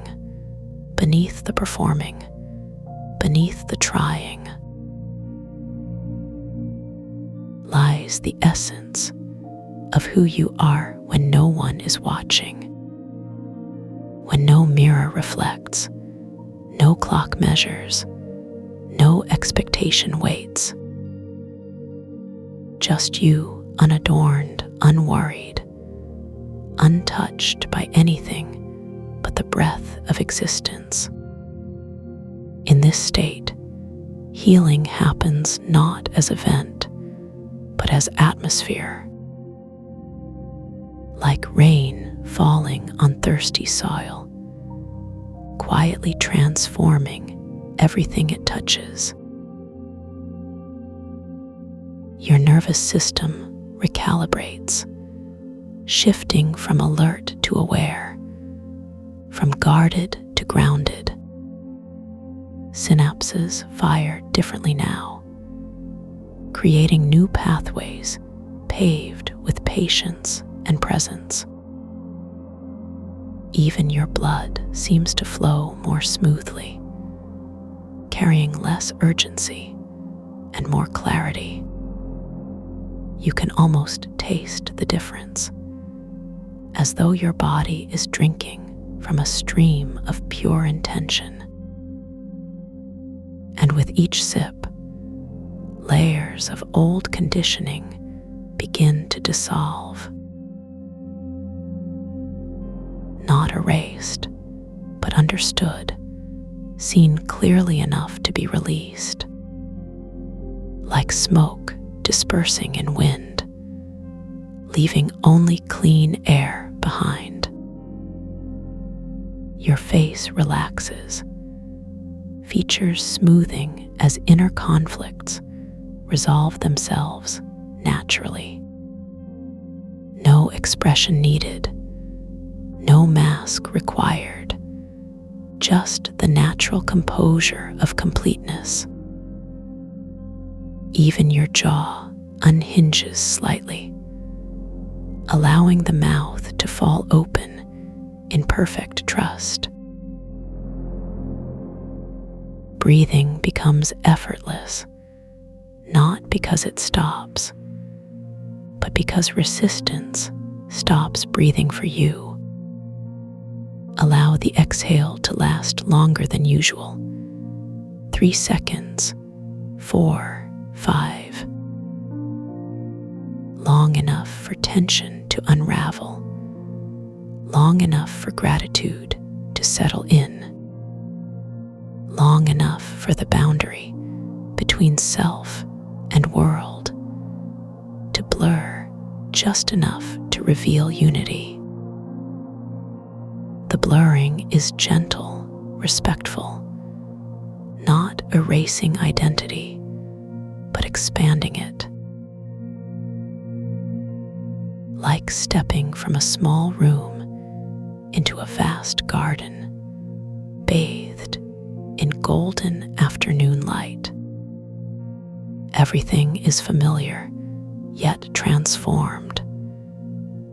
beneath the performing, beneath the trying, lies the essence of who you are when no one is watching, when no mirror reflects, no clock measures, no expectation waits. Just you, unadorned, unworried, untouched by anything but the breath of existence. In this state, healing happens not as event, but as atmosphere. Like rain falling on thirsty soil, quietly transforming everything it touches. Your nervous system recalibrates, shifting from alert to aware, from guarded to grounded. Synapses fire differently now, creating new pathways paved with patience and presence. Even your blood seems to flow more smoothly, carrying less urgency and more clarity. You can almost taste the difference, as though your body is drinking from a stream of pure intention. And with each sip, layers of old conditioning begin to dissolve. Not erased, but understood, seen clearly enough to be released. Like smoke dispersing in wind, leaving only clean air behind. Your face relaxes, features smoothing as inner conflicts resolve themselves naturally. No expression needed, No mask required, just the natural composure of completeness. Even your jaw unhinges slightly, allowing the mouth to fall open in perfect trust. Breathing becomes effortless, not because it stops, but because resistance stops breathing for you. Allow the exhale to last longer than usual. 3 seconds, 4, 5. Long enough for tension to unravel. Long enough for gratitude to settle in. Long enough for the boundary between self and world to blur just enough to reveal unity. The blurring is gentle, respectful, not erasing identity, but expanding it. Like stepping from a small room into a vast garden, bathed in golden afternoon light. Everything is familiar, yet transformed,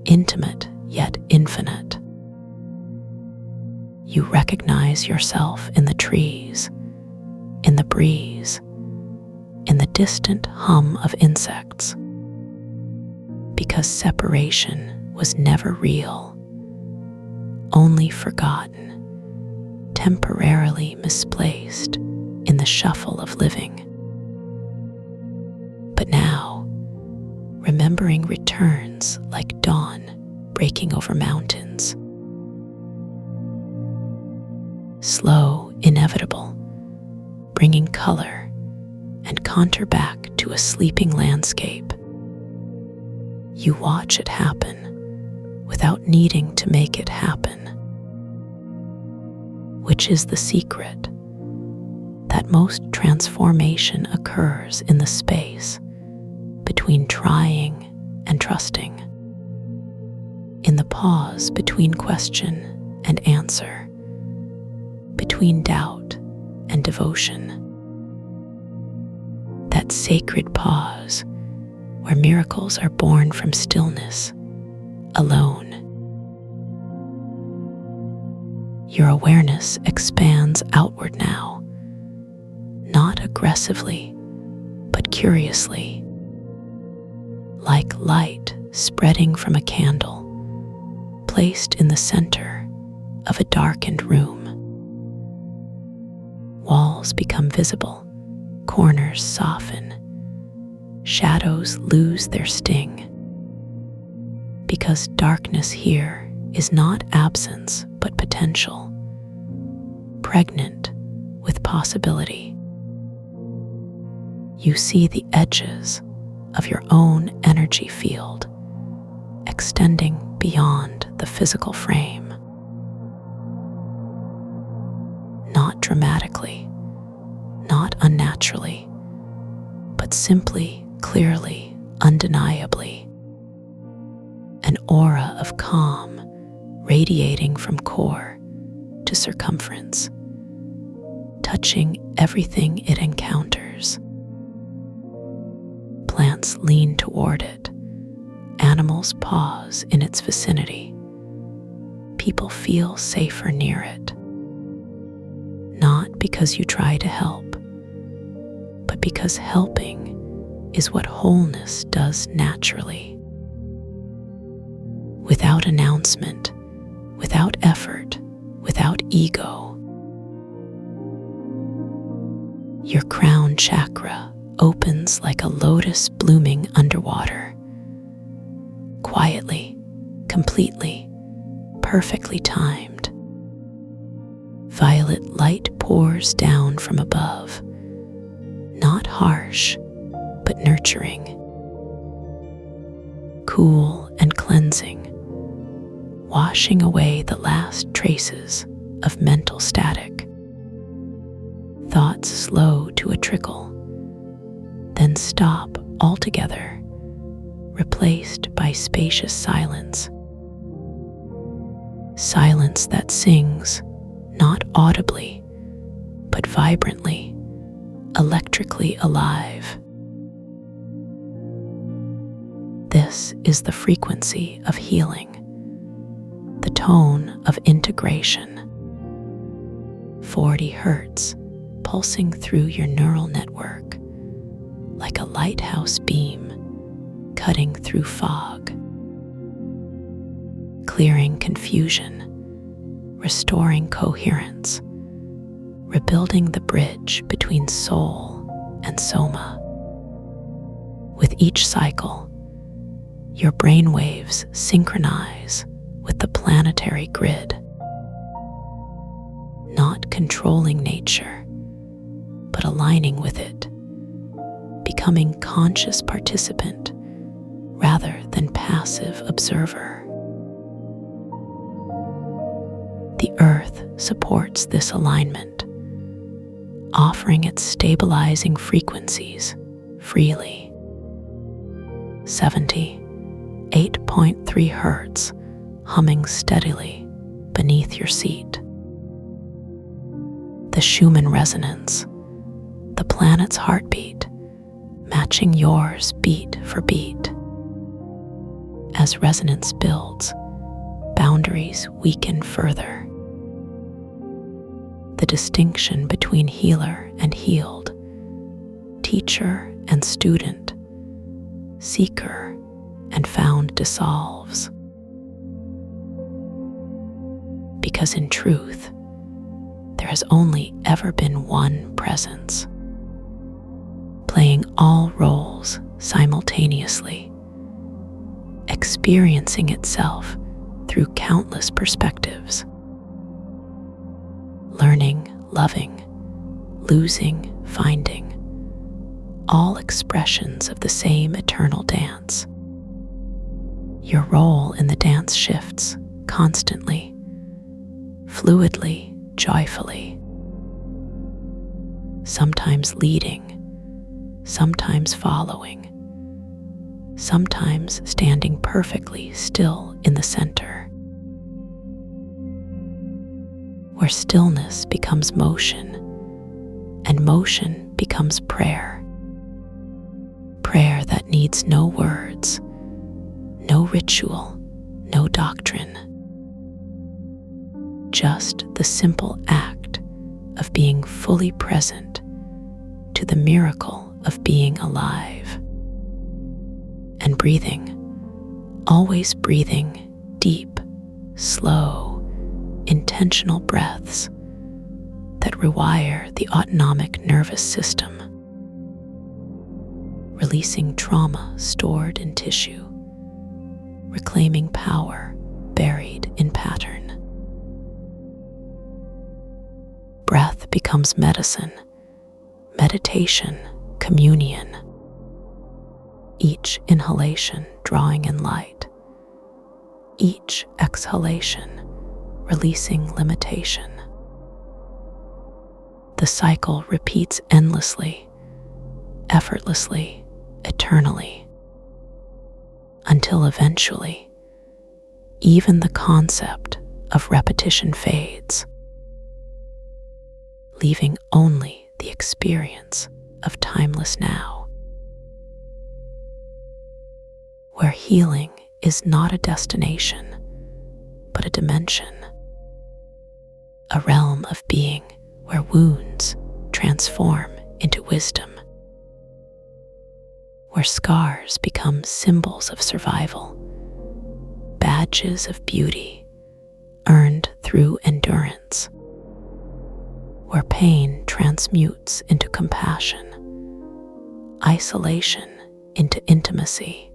intimate, yet infinite. You recognize yourself in the trees, in the breeze, in the distant hum of insects, because separation was never real, only forgotten, temporarily misplaced in the shuffle of living. But now, remembering returns like dawn breaking over mountains. Slow, inevitable, bringing color and contour back to a sleeping landscape. You watch it happen without needing to make it happen. Which is the secret, that most transformation occurs in the space between trying and trusting, in the pause between question and answer, between doubt and devotion. That sacred pause where miracles are born from stillness, alone. Your awareness expands outward now, not aggressively, but curiously, like light spreading from a candle placed in the center of a darkened room. Walls become visible, corners soften, shadows lose their sting. Because darkness here is not absence but potential, pregnant with possibility. You see the edges of your own energy field extending beyond the physical frame. Not dramatically, not unnaturally, but simply, clearly, undeniably. An aura of calm radiating from core to circumference, touching everything it encounters. Plants lean toward it, animals pause in its vicinity. People feel safer near it. Not because you try to help, but because helping is what wholeness does naturally. Without announcement, without effort, without ego. Your crown chakra opens like a lotus blooming underwater. Quietly, completely, perfectly timed. Violet light pours down from above, not harsh, but nurturing. Cool and cleansing, washing away the last traces of mental static. Thoughts slow to a trickle, then stop altogether, replaced by spacious silence. silence that sings, not audibly, but vibrantly, electrically alive. This is the frequency of healing, the tone of integration. 40 hertz pulsing through your neural network like a lighthouse beam cutting through fog, clearing confusion, restoring coherence, rebuilding the bridge between soul and soma. With each cycle, your brainwaves synchronize with the planetary grid, not controlling nature, but aligning with it, becoming conscious participant rather than passive observer. The earth supports this alignment, offering its stabilizing frequencies freely. 78.3 hertz humming steadily beneath your seat. The Schumann resonance, the planet's heartbeat, matching yours beat for beat. As resonance builds, boundaries weaken further. The distinction between healer and healed, teacher and student, seeker and found dissolves. Because in truth, there has only ever been one presence, playing all roles simultaneously, experiencing itself through countless perspectives, learning, loving, losing, finding, all expressions of the same eternal dance. Your role in the dance shifts constantly, fluidly, joyfully, sometimes leading, sometimes following, sometimes standing perfectly still in the center, where stillness becomes motion and motion becomes prayer. Prayer that needs no words, no ritual, no doctrine. Just the simple act of being fully present to the miracle of being alive. And breathing, always breathing deep, slow, intentional breaths that rewire the autonomic nervous system, releasing trauma stored in tissue, reclaiming power buried in pattern. Breath becomes medicine, meditation, communion. Each inhalation drawing in light, each exhalation releasing limitation. The cycle repeats endlessly, effortlessly, eternally, until eventually, even the concept of repetition fades, leaving only the experience of timeless now, where healing is not a destination, but a dimension, a realm of being where wounds transform into wisdom, where scars become symbols of survival, badges of beauty earned through endurance, where pain transmutes into compassion, isolation into intimacy,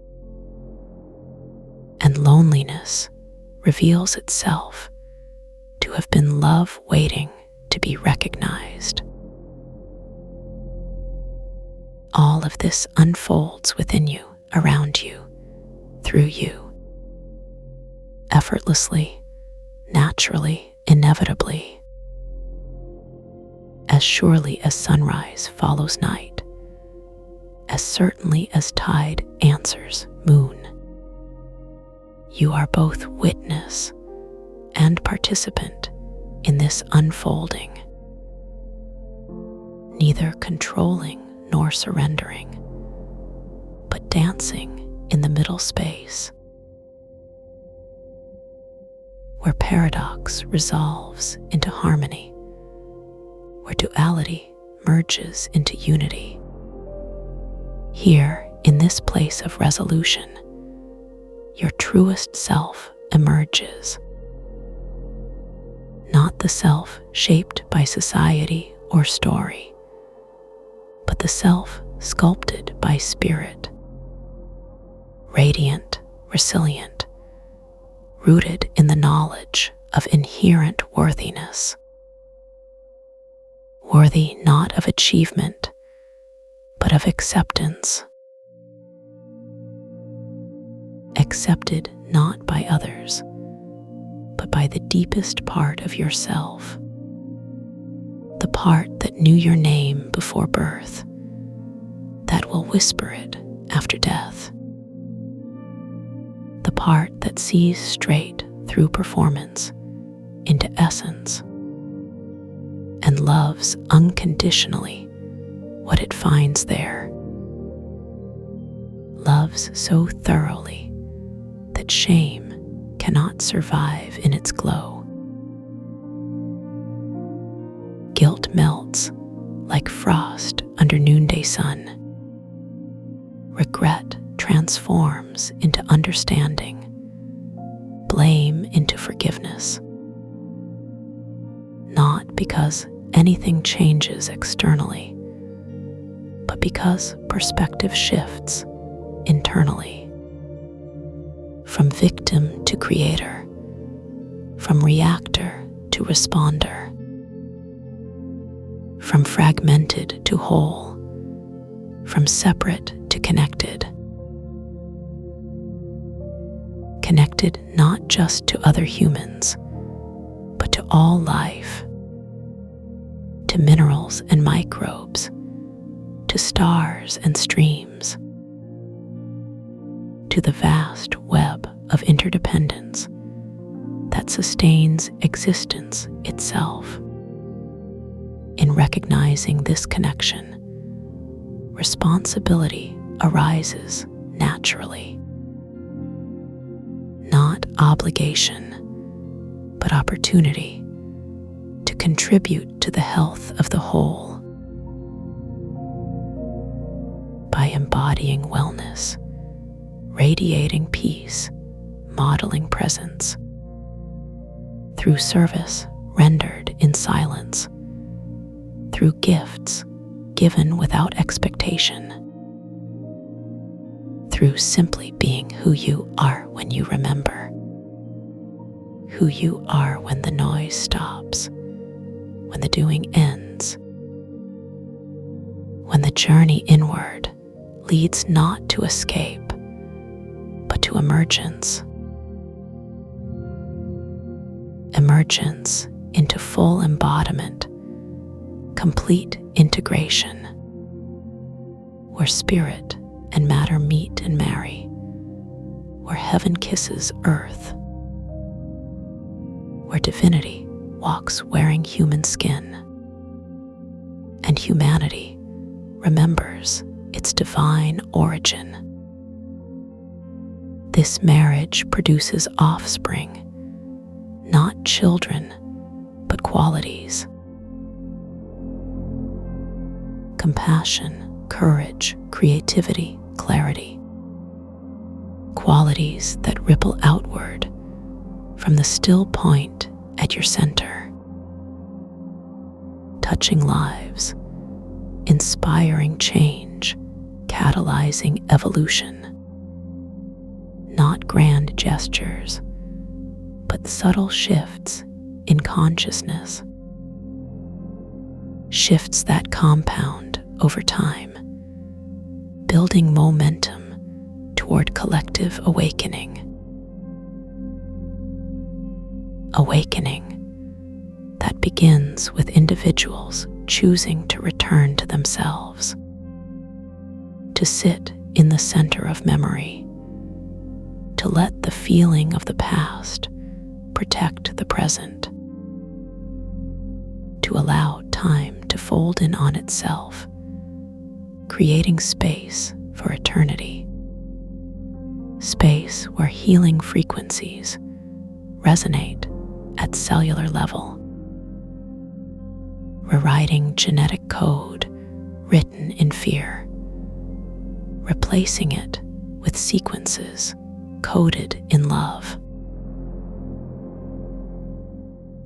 and loneliness reveals itself to have been love waiting to be recognized. All of this unfolds within you, around you, through you, effortlessly, naturally, inevitably, as surely as sunrise follows night, as certainly as tide answers moon. You are both witness and participant in this unfolding, neither controlling nor surrendering, but dancing in the middle space, where paradox resolves into harmony, where duality merges into unity. Here, in this place of resolution, your truest self emerges. Not the self shaped by society or story, but the self sculpted by spirit, radiant, resilient, rooted in the knowledge of inherent worthiness. Worthy not of achievement, but of acceptance. Accepted not by others, but by the deepest part of yourself, the part that knew your name before birth, that will whisper it after death, the part that sees straight through performance into essence and loves unconditionally what it finds there, loves so thoroughly that shame cannot survive in its glow. Guilt melts like frost under noonday sun. Regret transforms into understanding, blame into forgiveness. Not because anything changes externally, but because perspective shifts internally. From victim to creator, from reactor to responder, from fragmented to whole, from separate to connected. Connected not just to other humans, but to all life, to minerals and microbes, to stars and streams, to the vast web of interdependence that sustains existence itself. In recognizing this connection, responsibility arises naturally. Not obligation, but opportunity to contribute to the health of the whole. By embodying wellness, radiating peace, modeling presence, through service rendered in silence, through gifts given without expectation, through simply being who you are when you remember, who you are when the noise stops, when the doing ends, when the journey inward leads not to escape, but to emergence. Emergence into full embodiment, complete integration, where spirit and matter meet and marry, where heaven kisses earth, where divinity walks wearing human skin, and humanity remembers its divine origin. This marriage produces offspring, not children, but qualities. Compassion, courage, creativity, clarity. Qualities that ripple outward from the still point at your center, touching lives, inspiring change, catalyzing evolution. Not grand gestures, but subtle shifts in consciousness. Shifts that compound over time, building momentum toward collective awakening. Awakening that begins with individuals choosing to return to themselves, to sit in the center of memory, to let the feeling of the past protect the present, to allow time to fold in on itself, creating space for eternity. Space where healing frequencies resonate at cellular level, rewriting genetic code written in fear, replacing it with sequences coded in love.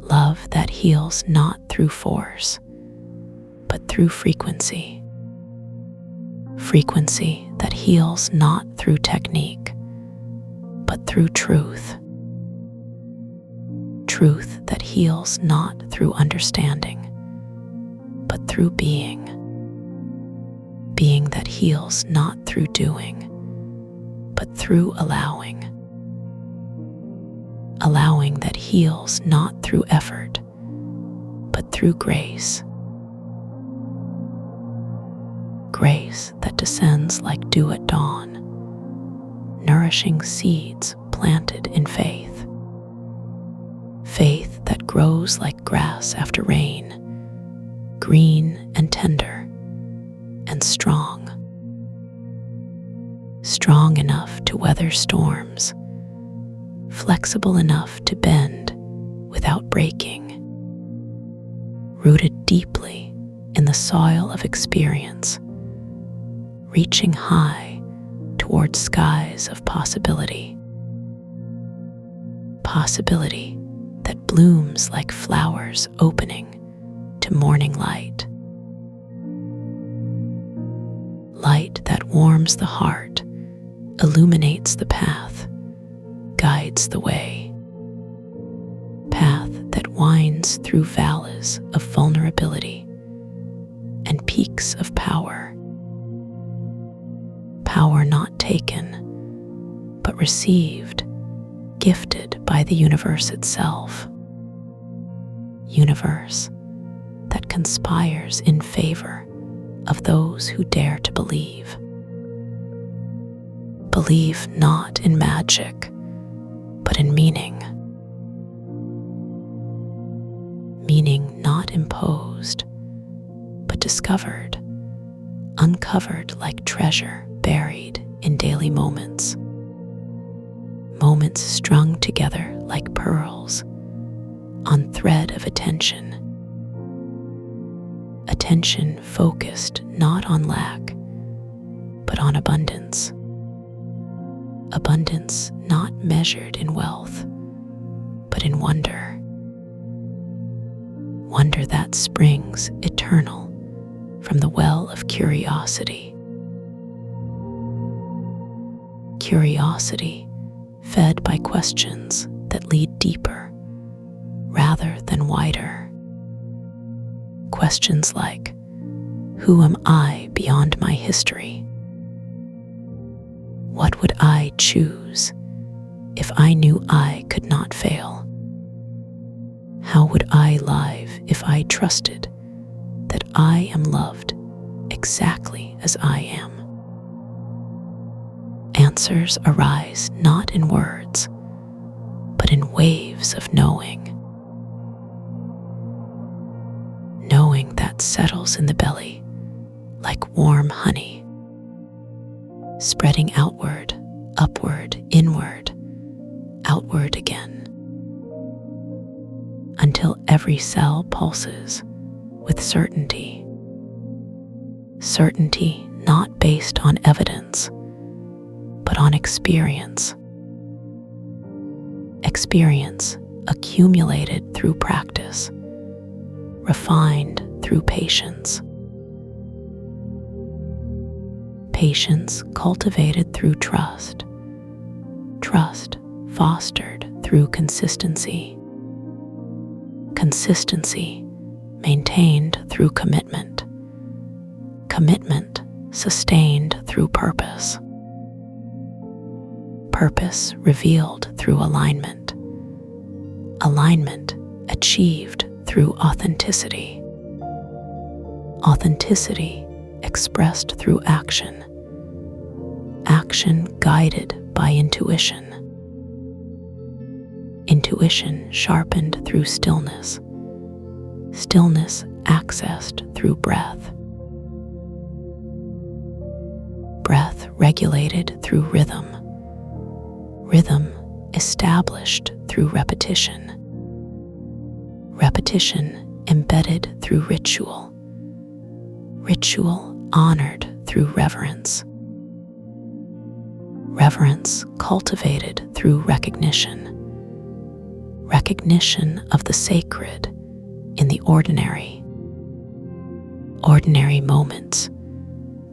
Love that heals not through force, but through frequency. Frequency that heals not through technique, but through truth. Truth that heals not through understanding, but through being. Being that heals not through doing, but through allowing. Allowing that heals not through effort, but through grace. Grace that descends like dew at dawn, nourishing seeds planted in faith. Faith that grows like grass after rain, green and tender and strong. Strong enough to weather storms, flexible enough to bend without breaking. Rooted deeply in the soil of experience, reaching high toward skies of possibility. Possibility that blooms like flowers opening to morning light. Light that warms the heart, illuminates the path, guides the way. Path that winds through valleys of vulnerability and peaks of power. Power not taken, but received, gifted by the universe itself. Universe that conspires in favor of those who dare to believe. Believe not in magic, but in meaning. Meaning not imposed, but discovered, uncovered like treasure buried in daily moments. Moments strung together like pearls on thread of attention. Attention focused not on lack, but on abundance. Abundance not measured in wealth, but in wonder. Wonder that springs eternal from the well of curiosity. Curiosity fed by questions that lead deeper rather than wider. Questions like, who am I beyond my history? What would I choose if I knew I could not fail? How would I live if I trusted that I am loved exactly as I am? Answers arise not in words, but in waves of knowing. Knowing that settles in the belly like warm honey, spreading outward, upward, inward, outward again, until every cell pulses with certainty. Certainty not based on evidence, but on experience. Experience accumulated through practice, refined through patience. Patience cultivated through trust. Trust fostered through consistency. Consistency maintained through commitment. Commitment sustained through purpose. Purpose revealed through alignment. Alignment achieved through authenticity. Authenticity expressed through action. Action guided by intuition. intuition sharpened through stillness, stillness accessed through breath, breath regulated through rhythm, rhythm established through repetition, repetition embedded through ritual, ritual honored through reverence, reverence cultivated through recognition, recognition of the sacred in the ordinary, ordinary moments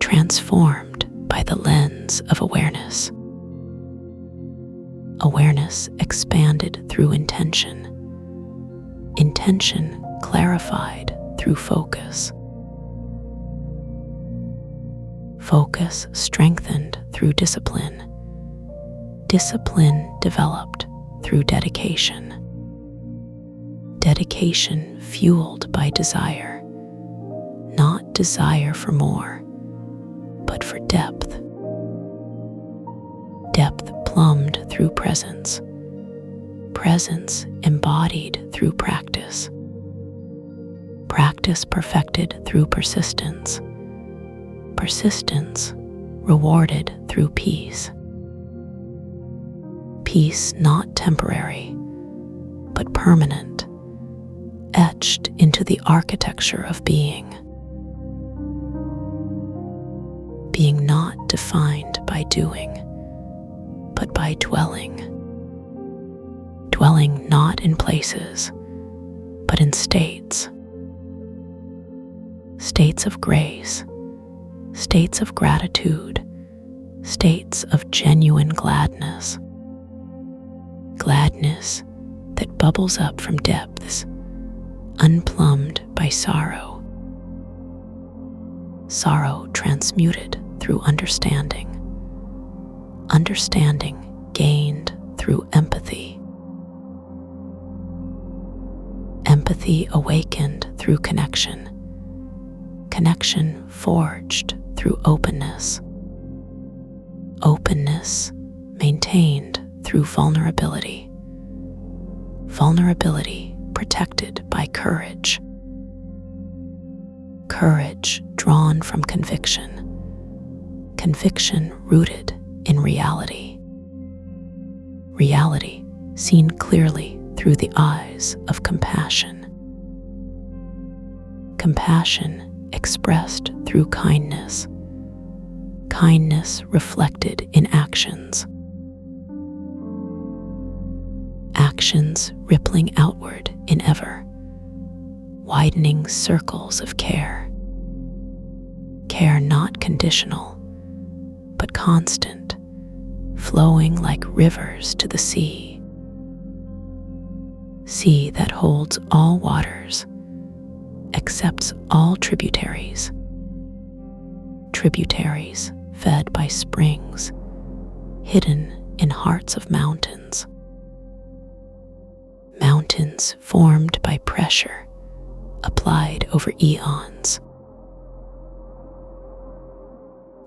transformed by the lens of awareness, awareness expanded through intention, intention clarified through focus, focus strengthened through discipline, discipline developed through dedication, dedication fueled by desire, not desire for more, but for depth, depth plumbed through presence, presence embodied through practice, practice perfected through persistence, persistence rewarded through peace, peace not temporary, but permanent, etched into the architecture of being, being not defined by doing, but by dwelling, dwelling not in places, but in states, states of grace, states of gratitude, states of genuine gladness, gladness that bubbles up from depths unplumbed by sorrow, sorrow transmuted through understanding, understanding gained through empathy, empathy awakened through connection, connection forged through openness, openness maintained through vulnerability, vulnerability protected by courage, courage drawn from conviction, conviction rooted in reality, reality seen clearly through the eyes of compassion, compassion expressed through kindness, kindness reflected in actions, actions rippling outward in ever widening circles of care, care not conditional, but constant, flowing like rivers to the sea, sea that holds all waters, accepts all tributaries, tributaries fed by springs, hidden in hearts of mountains, mountains formed by pressure applied over eons,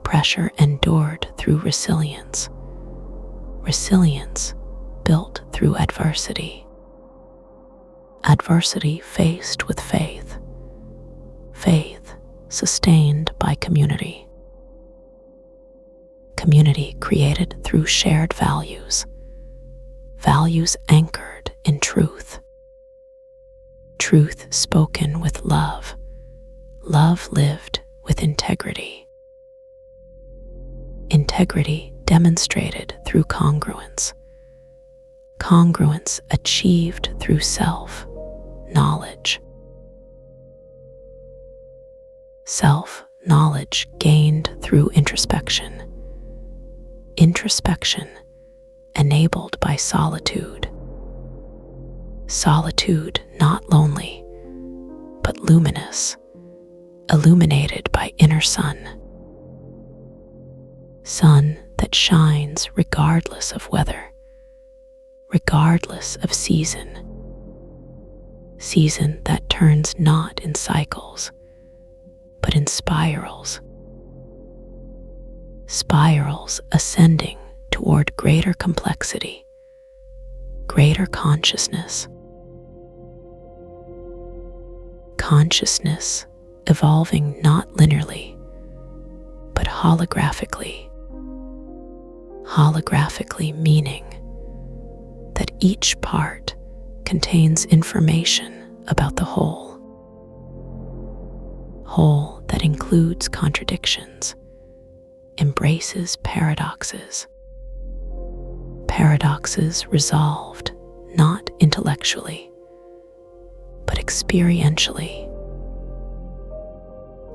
pressure endured through resilience, resilience built through adversity, adversity faced with faith, faith sustained by community, community created through shared values, values anchored in truth, truth spoken with love, love lived with integrity, integrity demonstrated through congruence, congruence achieved through self-knowledge, self-knowledge gained through introspection, introspection enabled by solitude, solitude not lonely, but luminous, illuminated by inner sun, sun that shines regardless of weather, regardless of season, season that turns not in cycles, but in spirals, spirals ascending toward greater complexity, greater consciousness. Consciousness evolving not linearly, but holographically. Holographically meaning that each part contains information about the whole. Whole that includes contradictions, embraces paradoxes. Paradoxes resolved not intellectually, but experientially.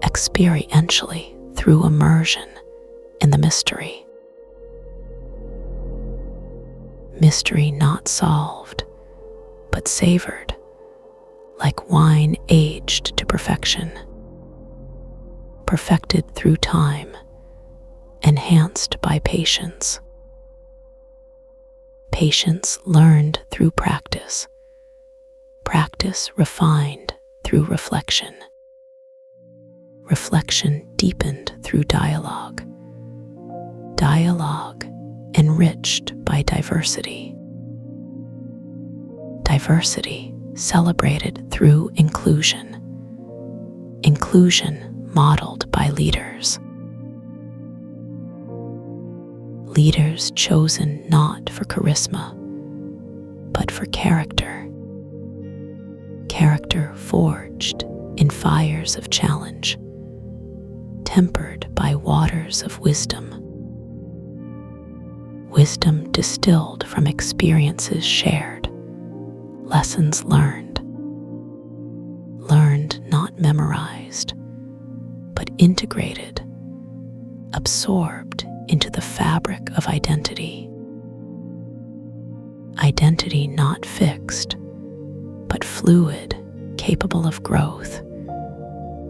Experientially through immersion in the mystery. Mystery not solved, but savored, like wine aged to perfection. Perfected through time, enhanced by patience. Patience learned through practice. Practice refined through reflection. Reflection deepened through dialogue. Dialogue enriched by diversity. Diversity celebrated through inclusion. Inclusion modeled by leaders. Leaders chosen not for charisma, but for character. Character forged in fires of challenge, tempered by waters of wisdom. Wisdom distilled from experiences shared, lessons learned. Learned not memorized, but integrated, absorbed into the fabric of identity. Identity not fixed, but fluid, capable of growth,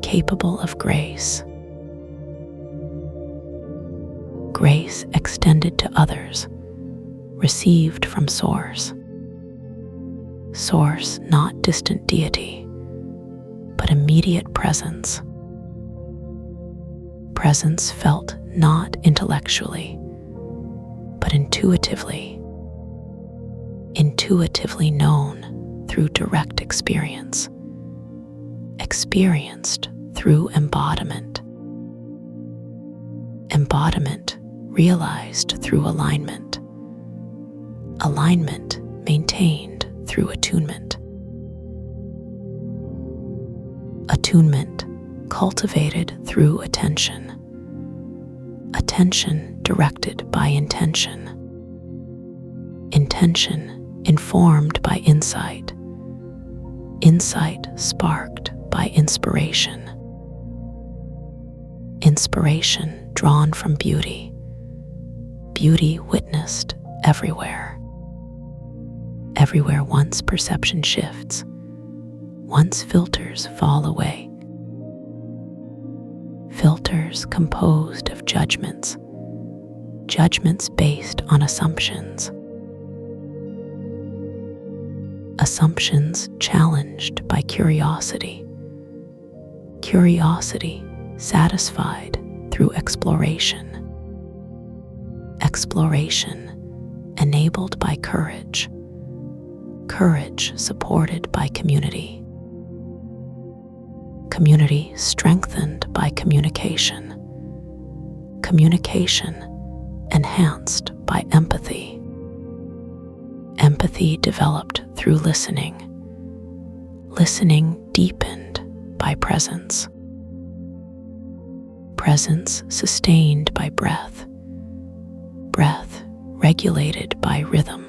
capable of grace. Grace extended to others, received from Source. Source not distant deity, but immediate presence. Presence felt not intellectually, but intuitively. Intuitively known through direct experience. Experienced through embodiment. Embodiment realized through alignment. Alignment maintained through attunement. Attunement cultivated through attention. Attention directed by intention. Intention informed by insight. Insight sparked by inspiration. Inspiration drawn from beauty. Beauty witnessed everywhere. Everywhere once perception shifts, once filters fall away. Filters composed of judgments, judgments based on assumptions. Assumptions challenged by curiosity. Curiosity satisfied through exploration. Exploration enabled by courage. Courage supported by community. Community strengthened by communication. Communication enhanced by empathy. Empathy developed through listening. Listening deepened by presence. Presence sustained by breath. Breath regulated by rhythm.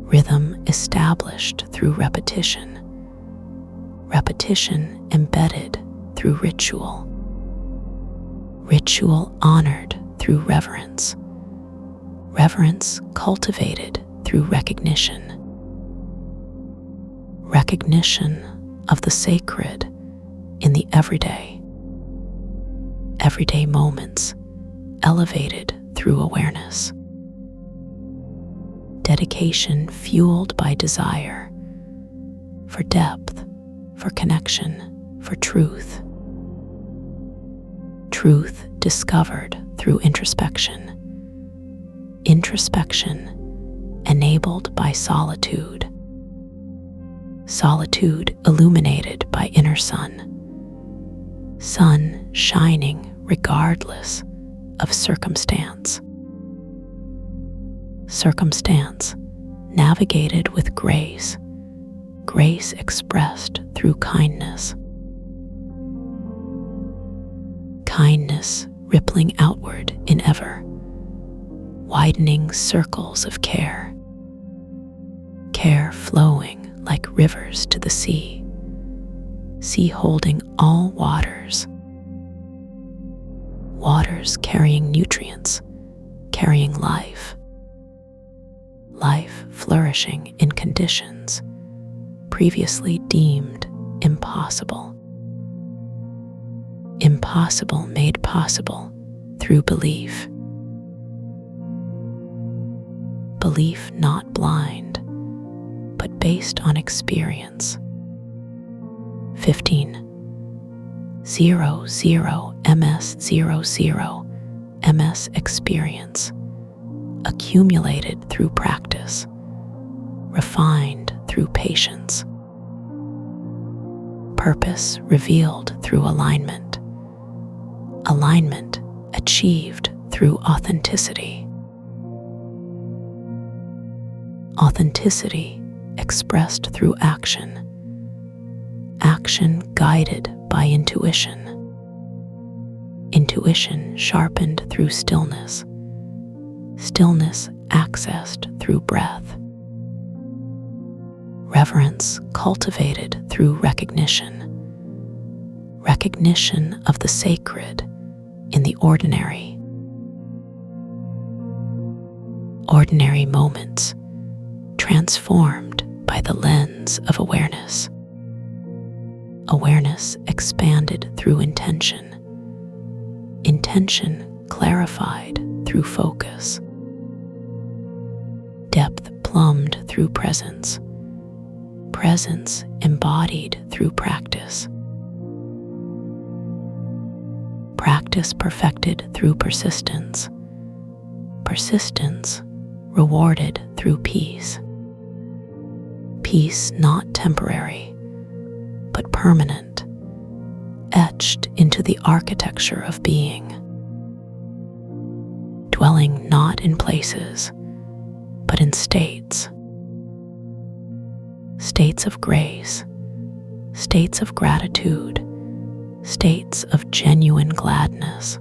Rhythm established through repetition. Repetition embedded through ritual. Ritual honored through reverence. Reverence cultivated through recognition. Recognition of the sacred in the everyday. Everyday moments elevated through awareness. Dedication fueled by desire for depth, for connection, for truth. Truth discovered through introspection. introspection enabled by solitude, solitude illuminated by inner sun, sun shining regardless of circumstance, circumstance navigated with grace, grace expressed through kindness, kindness rippling outward in ever widening circles of care, care flowing like rivers to the sea, sea holding all waters, waters carrying nutrients, carrying life, life flourishing in conditions previously deemed impossible, impossible made possible through belief, belief not blind, but based on experience. 15. 0, 0, MS 0, 0, MS experience, accumulated through practice, refined through patience, purpose revealed through alignment, alignment achieved through authenticity, authenticity expressed through action, action guided by intuition, intuition sharpened through stillness, stillness accessed through breath, reverence cultivated through recognition, recognition of the sacred in the ordinary, ordinary moments transformed by the lens of awareness, awareness expanded through intention, intention clarified through focus, depth plumbed through presence, presence embodied through practice, practice perfected through persistence, persistence rewarded through peace, peace not temporary, but permanent, etched into the architecture of being, dwelling not in places, but in states, states of grace, states of gratitude, states of genuine gladness,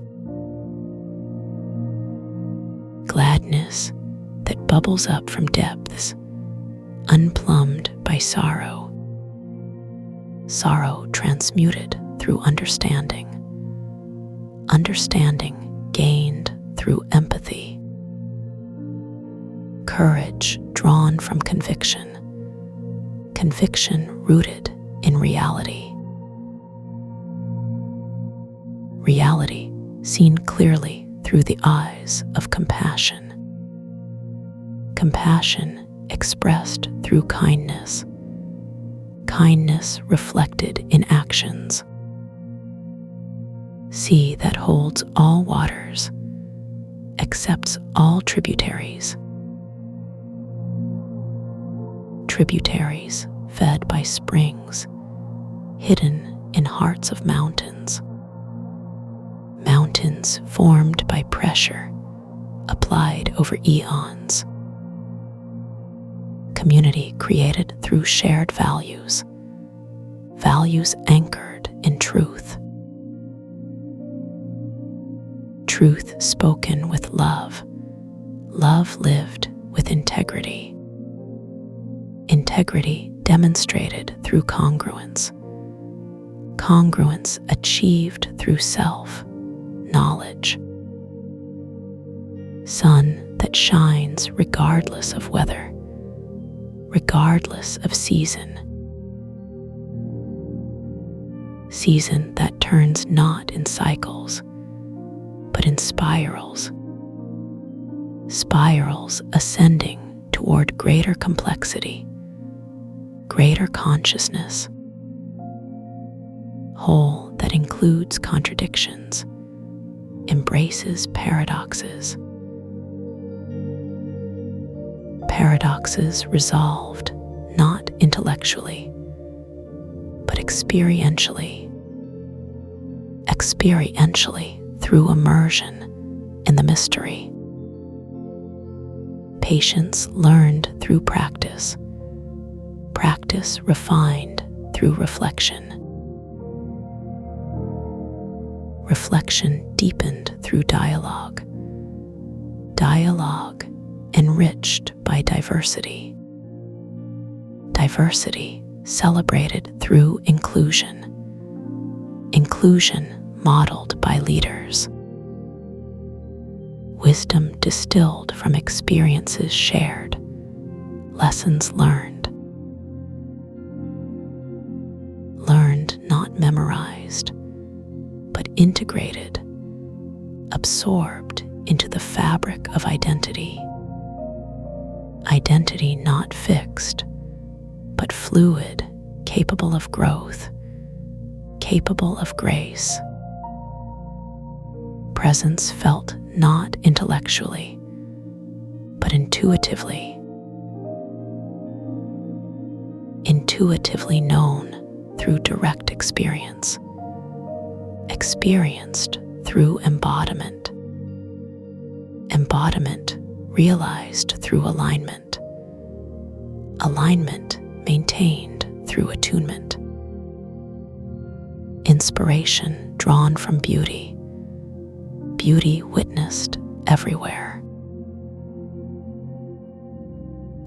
gladness that bubbles up from depths unplumbed by sorrow, sorrow transmuted through understanding, understanding gained through empathy, courage drawn from conviction, conviction rooted in reality, reality seen clearly through the eyes of compassion, compassion expressed through kindness, kindness reflected in actions, sea that holds all waters, accepts all tributaries, tributaries fed by springs, hidden in hearts of mountains, mountains formed by pressure applied over eons, community created through shared values, values anchored in truth, truth spoken with love, love lived with integrity, integrity demonstrated through congruence, congruence achieved through self-knowledge, sun that shines regardless of weather, regardless of season, season that turns not in cycles, but in spirals, spirals ascending toward greater complexity, greater consciousness, whole that includes contradictions, embraces paradoxes, paradoxes resolved not intellectually, but experientially through immersion in the mystery. Patience learned through practice refined through reflection deepened through dialogue enriched by diversity celebrated through inclusion modeled by leaders, wisdom distilled from experiences shared, lessons learned not memorized, but integrated, absorbed into the fabric of identity not fixed, but fluid, capable of growth, capable of grace. Presence felt not intellectually, but intuitively known through direct experience, experienced through embodiment realized through alignment maintained through attunement, inspiration drawn from beauty witnessed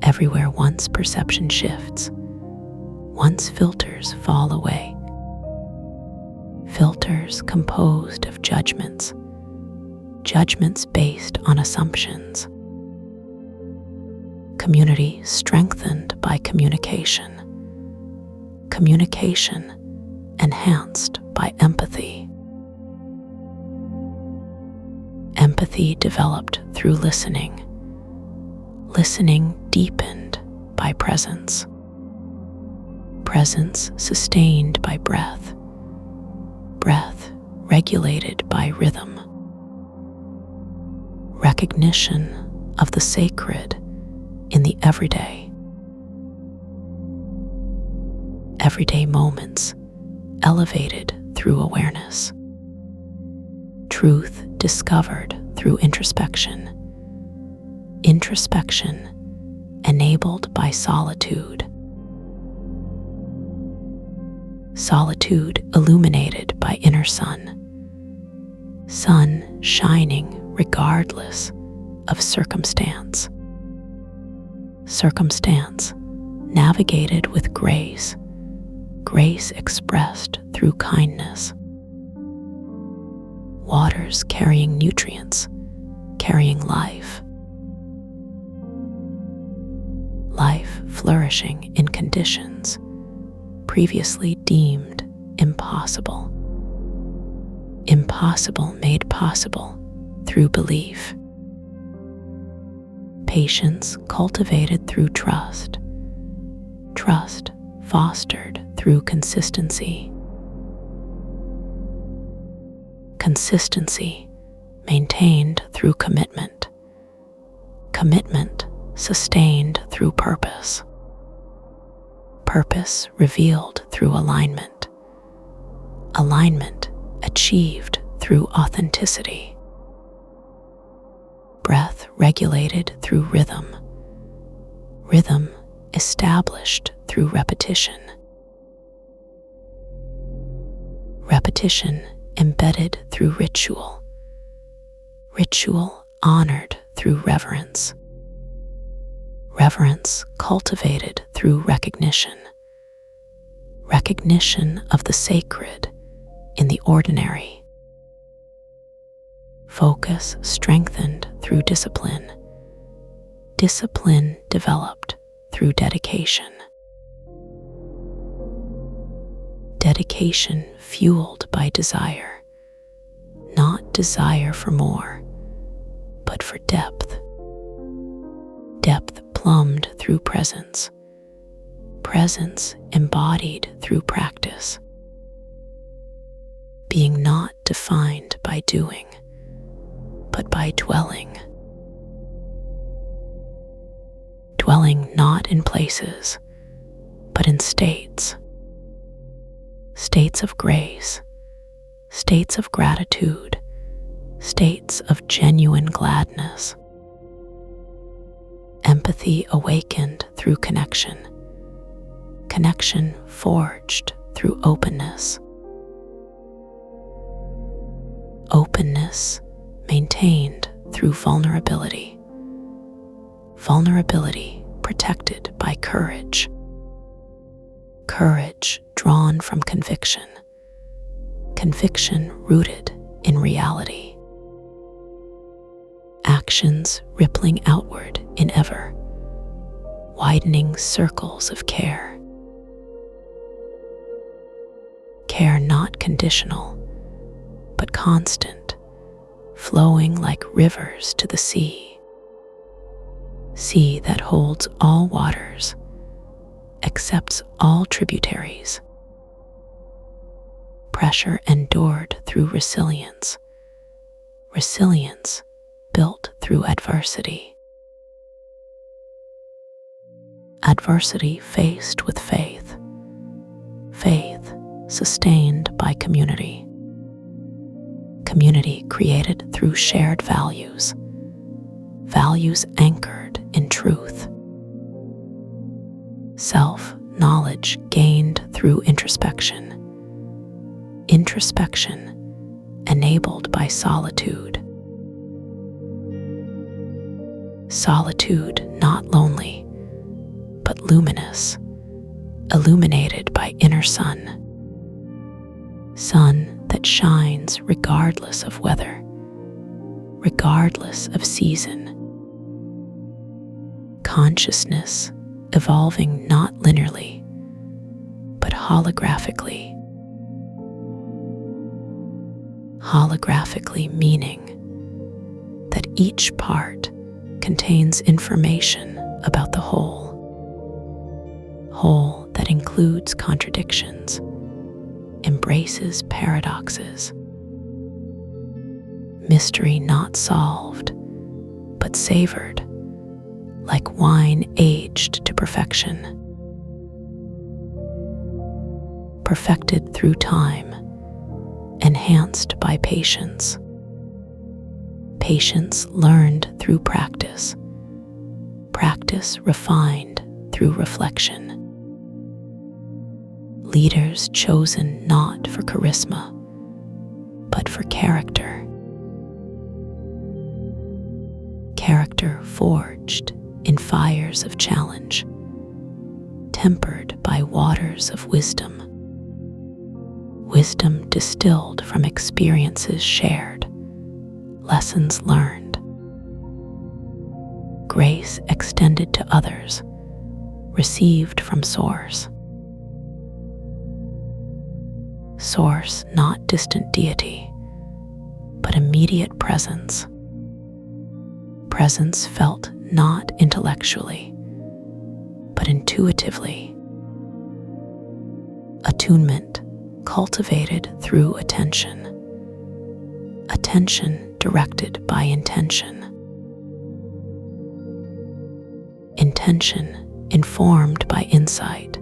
everywhere once perception shifts, once filters fall away, filters composed of judgments based on assumptions, community strengthened by communication enhanced by empathy developed through listening deepened by presence sustained by breath regulated by rhythm, recognition of the sacred in the everyday moments elevated through awareness, truth discovered through introspection enabled by solitude illuminated by inner sun shining regardless of circumstance navigated with grace expressed through kindness, waters carrying nutrients, carrying life flourishing in conditions previously deemed impossible made possible through belief, patience cultivated through trust fostered through consistency maintained through commitment sustained through purpose revealed through alignment achieved through authenticity, breath regulated through rhythm established through repetition embedded through ritual honored through reverence cultivated through recognition of the sacred in the ordinary, focus strengthened through discipline developed through dedication fueled by desire, not desire for more, but for depth plumbed through presence embodied through practice, being not defined by doing, but by dwelling not in places, but in states. States of grace, states of gratitude, states of genuine gladness. Empathy awakened through connection, connection forged through openness. Openness maintained through vulnerability. Vulnerability protected by courage. Courage drawn from conviction. Conviction rooted in reality. Actions rippling outward in ever widening circles of care. Care not conditional, but constant, flowing like rivers to the sea. Sea that holds all waters, accepts all tributaries. Pressure endured through resilience. Resilience built through adversity. Adversity faced with faith. Faith sustained by community. Community created through shared values. Values anchored in truth. Self-knowledge gained through introspection. Introspection enabled by solitude. Solitude not lonely, but luminous, illuminated by inner sun. Sun that shines regardless of weather, regardless of season. Consciousness evolving not linearly, but holographically. Holographically meaning that each part contains information about the whole. Whole that includes contradictions, embraces paradoxes. Mystery not solved, but savored, like wine aged to perfection. Perfected through time, enhanced by patience. Patience learned through practice. Practice refined through reflection. Leaders chosen not for charisma, but for character. Character forged in fires of challenge, tempered by waters of wisdom. Wisdom distilled from experiences shared, lessons learned. Grace extended to others, received from Source. Source not distant deity, but immediate presence. Presence felt not intellectually, but intuitively. Attunement cultivated through attention. Attention directed by intention. Intention informed by insight.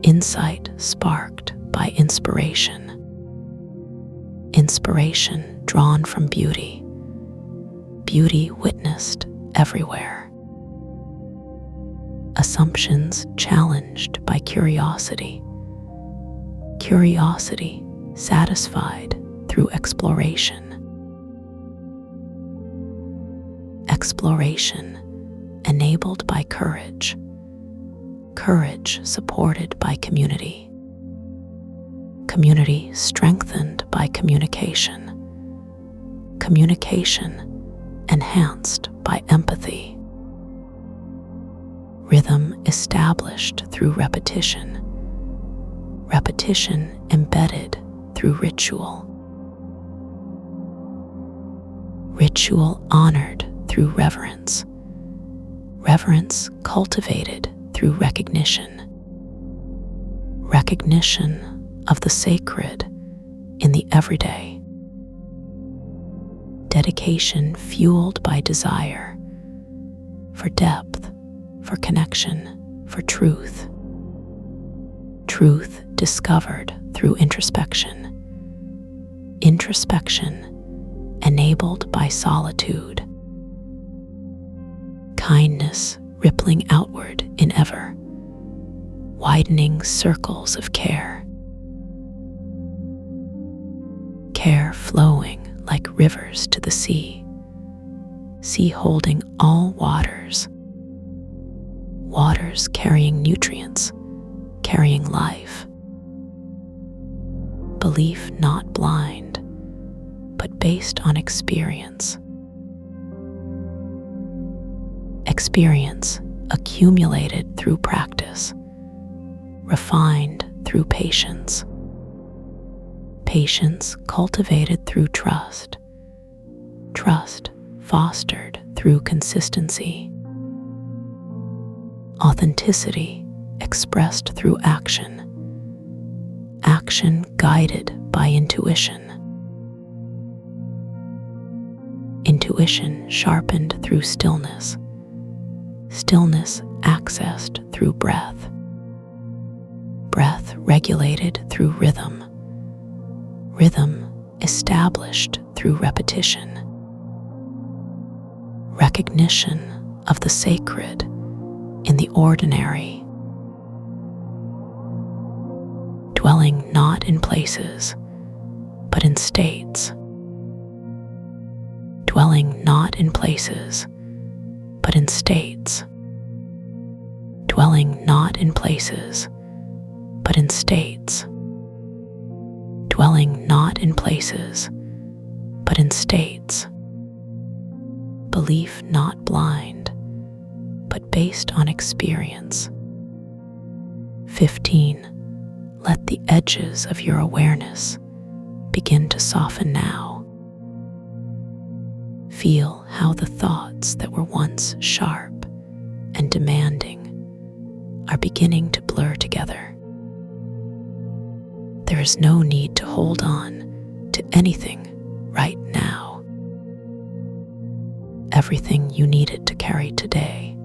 Insight sparked by inspiration. Inspiration drawn from beauty. Beauty witnessed everywhere. Assumptions challenged by curiosity. Curiosity satisfied through exploration. Exploration enabled by courage. Courage supported by community. Community strengthened by communication. Communication enhanced by empathy. Rhythm established through repetition. Repetition embedded through ritual. Ritual honored through reverence. Reverence cultivated through recognition. Recognition of the sacred in the everyday. Dedication fueled by desire for depth, for connection, for truth. Truth discovered through introspection. Introspection enabled by solitude. Kindness rippling outward in ever widening circles of care. Care flowing like rivers to the sea. Sea holding all waters. Waters carrying nutrients, carrying life. Belief not blind, but based on experience. Experience accumulated through practice, refined through patience. Patience cultivated through trust. Trust fostered through consistency. Authenticity expressed through action. Action guided by intuition. Intuition sharpened through stillness. Stillness accessed through breath. Breath regulated through rhythm. Rhythm established through repetition. Recognition of the sacred in the ordinary. Dwelling not in places, but in states. Dwelling not in places, but in states. Dwelling not in places, but in states. Dwelling not in places, but in states. Belief not blind, but based on experience. 15. Let the edges of your awareness begin to soften now. Feel how the thoughts that were once sharp and demanding are beginning to blur together. There is no need to hold on to anything right now. Everything you needed to carry today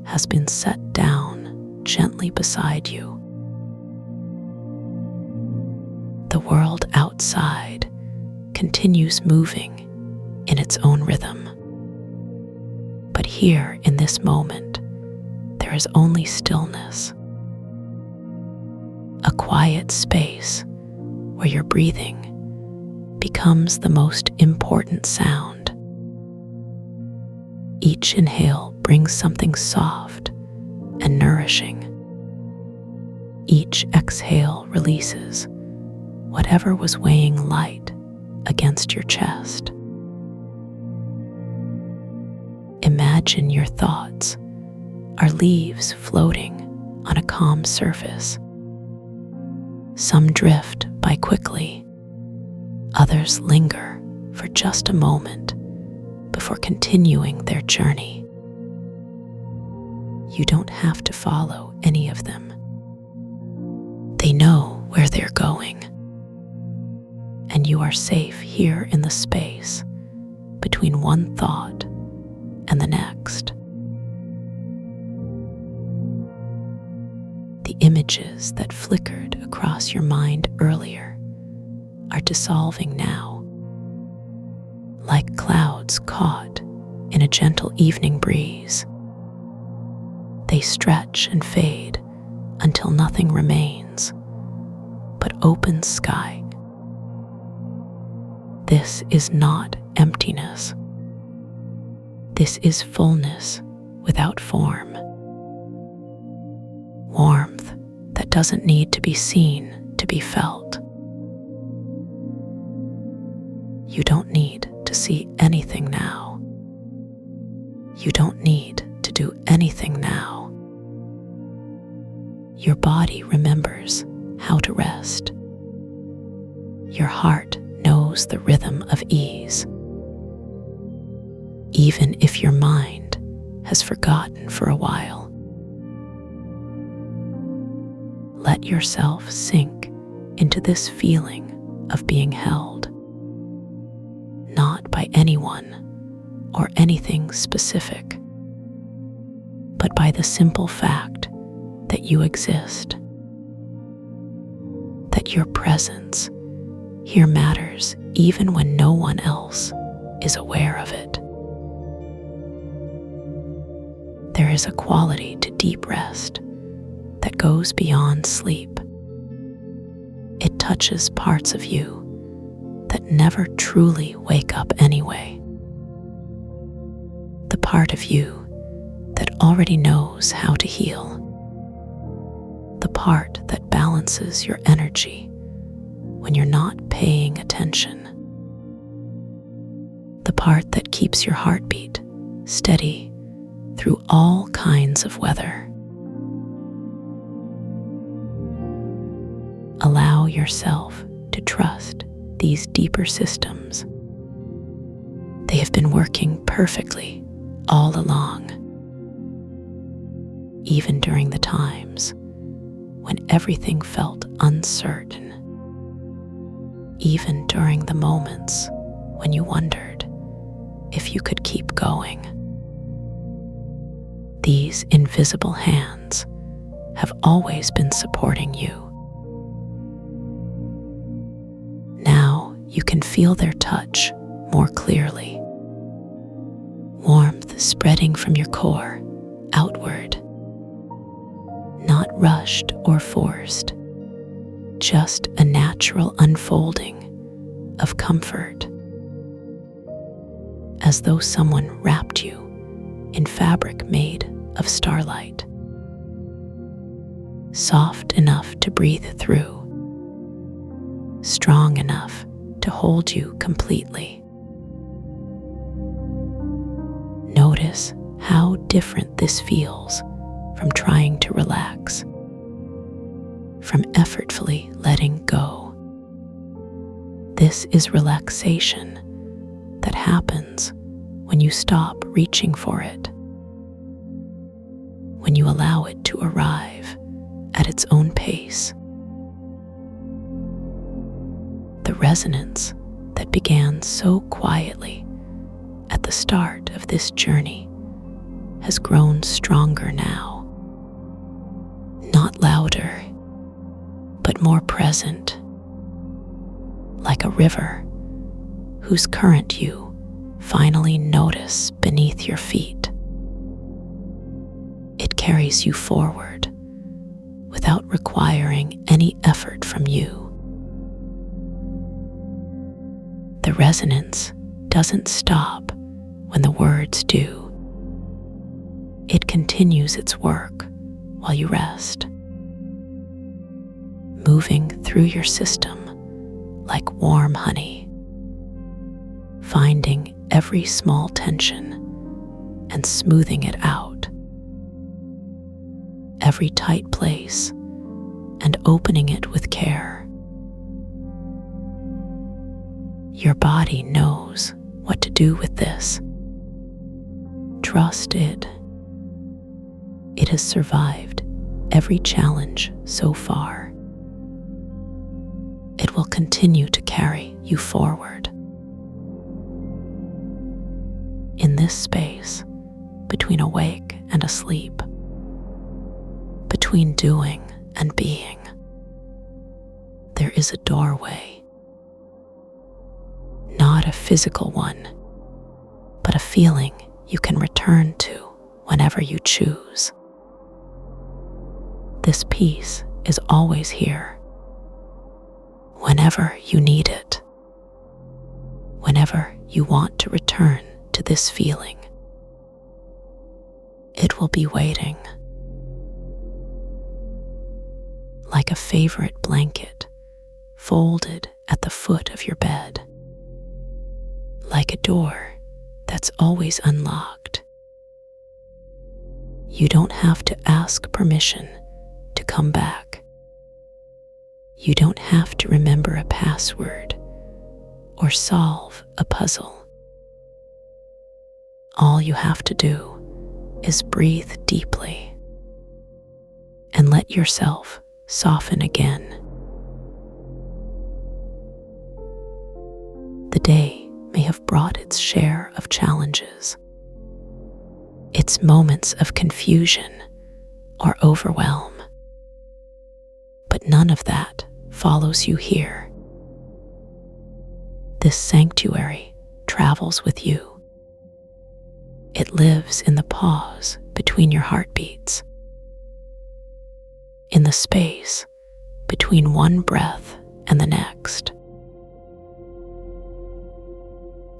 has been set down gently beside you. The world outside continues moving in its own rhythm. But here in this moment, there is only stillness. A quiet space where your breathing becomes the most important sound. Each inhale brings something soft and nourishing. Each exhale releases whatever was weighing light against your chest. Imagine your thoughts are leaves floating on a calm surface. Some drift by quickly, others linger for just a moment before continuing their journey. You don't have to follow any of them. They know where they're going, and you are safe here in the space between one thought and the next. The images that flickered across your mind earlier are dissolving now, like clouds caught in a gentle evening breeze. They stretch and fade until nothing remains but open sky. This is not emptiness. This is fullness without form. Warmth that doesn't need to be seen to be felt. You don't need to see anything now. You don't need to do anything now. Your body remembers how to rest. Your heart knows the rhythm of ease. Even if your mind has forgotten for a while. Let yourself sink into this feeling of being held, not by anyone or anything specific, but but by the simple fact that you exist, that your presence here matters even when no one else is aware of it. There is a quality to deep rest that goes beyond sleep. It touches parts of you that never truly wake up anyway. The part of you that already knows how to heal. The part that balances your energy when you're not paying attention. The part that keeps your heartbeat steady through all kinds of weather. Allow yourself to trust these deeper systems. They have been working perfectly all along, even during the times when everything felt uncertain, even during the moments when you wondered if you could keep going. These invisible hands have always been supporting you. Now you can feel their touch more clearly. Warmth spreading from your core outward. Not rushed or forced, just a natural unfolding of comfort, as though someone wrapped you in fabric made of starlight, soft enough to breathe through, strong enough to hold you completely. Notice how different this feels from trying to relax, from effortfully letting go. This is relaxation that happens when you stop reaching for it, when you allow it to arrive at its own pace. The resonance that began so quietly at the start of this journey has grown stronger now. Not louder, but more present, like a river whose current you finally notice beneath your feet. It carries you forward without requiring any effort from you. The resonance doesn't stop when the words do. It continues its work while you rest, moving through your system like warm honey, finding every small tension and smoothing it out, every tight place and opening it with care. Your body knows what to do with this. Trust it. It has survived every challenge so far. It will continue to carry you forward. In this space, between awake and asleep, between doing and being, there is a doorway. Not a physical one, but a feeling you can return to whenever you choose. This peace is always here, whenever you need it, whenever you want to return to this feeling. It will be waiting, like a favorite blanket folded at the foot of your bed, like a door that's always unlocked. You don't have to ask permission to come back. You don't have to remember a password or solve a puzzle. All you have to do is breathe deeply and let yourself soften again. The day may have brought its share of challenges, its its moments of confusion or overwhelm. But none of that follows you here. This sanctuary travels with you. It lives in the pause between your heartbeats, in the space between one breath and the next.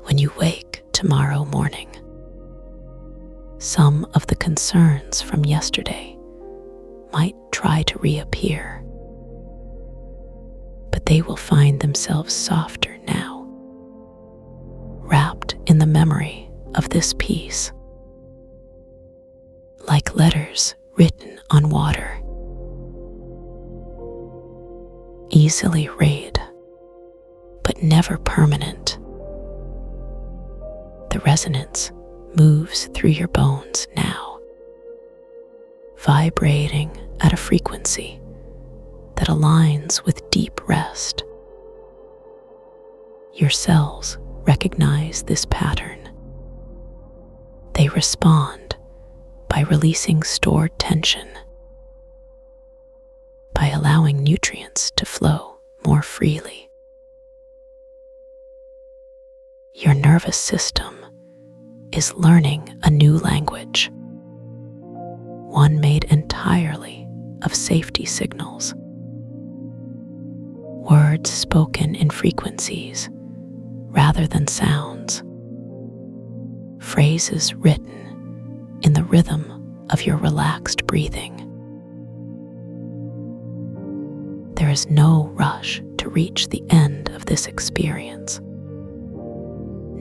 When you wake tomorrow morning, some of the concerns from yesterday might try to reappear, but they will find themselves softer now, wrapped in the memory of this peace, like letters written on water, easily read, but never permanent. The resonance moves through your bones now, vibrating at a frequency that aligns with deep rest. Your cells recognize this pattern. They respond by releasing stored tension, by allowing nutrients to flow more freely. Your nervous system is learning a new language, one made entirely of safety signals, words spoken in frequencies rather than sounds, phrases written in the rhythm of your relaxed breathing. There is no rush to reach the end of this experience,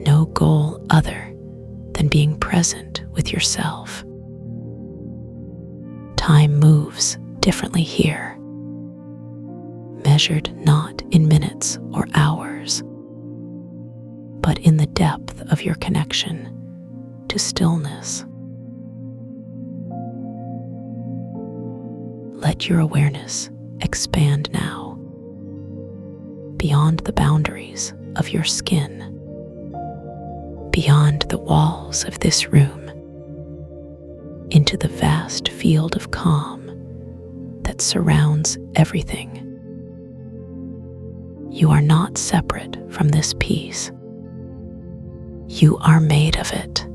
no goal other than being present with yourself. Time moves differently here, measured not in minutes or hours, but in the depth of your connection to stillness. Let your awareness expand now, beyond the boundaries of your skin, beyond the walls of this room, into the vast field of calm that surrounds everything. You are not separate from this peace. You are made of it.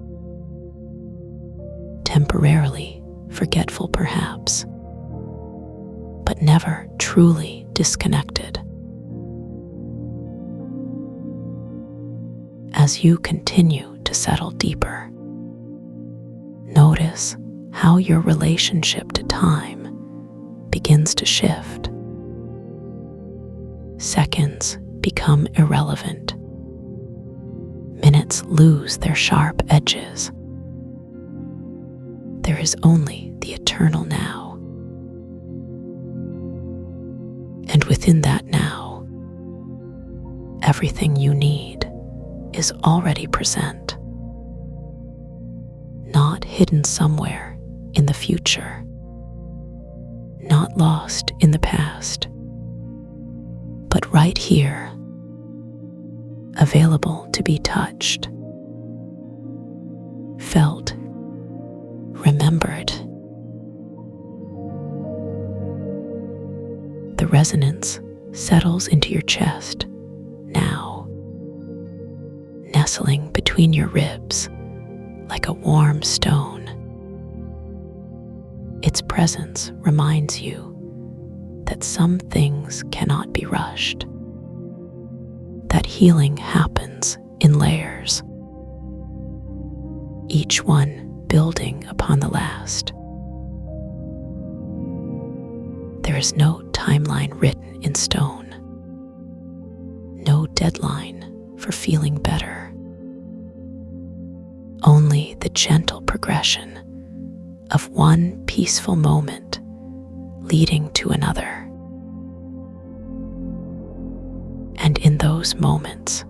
Temporarily forgetful perhaps, but never truly disconnected. As you continue to settle deeper, notice how your relationship to time begins to shift. Seconds become irrelevant. Minutes lose their sharp edges. There is only the eternal now. And within that now, everything you need is already present, not hidden somewhere in the future, not lost in the past, but right here, available to be touched, felt, remembered. The resonance settles into your chest now, nestling between your ribs like a warm stone. Its presence reminds you that some things cannot be rushed, that healing happens in layers, each one building upon the last. There is no timeline written in stone, no deadline for feeling better, only the gentle progression of one peaceful moment leading to another. And in those moments,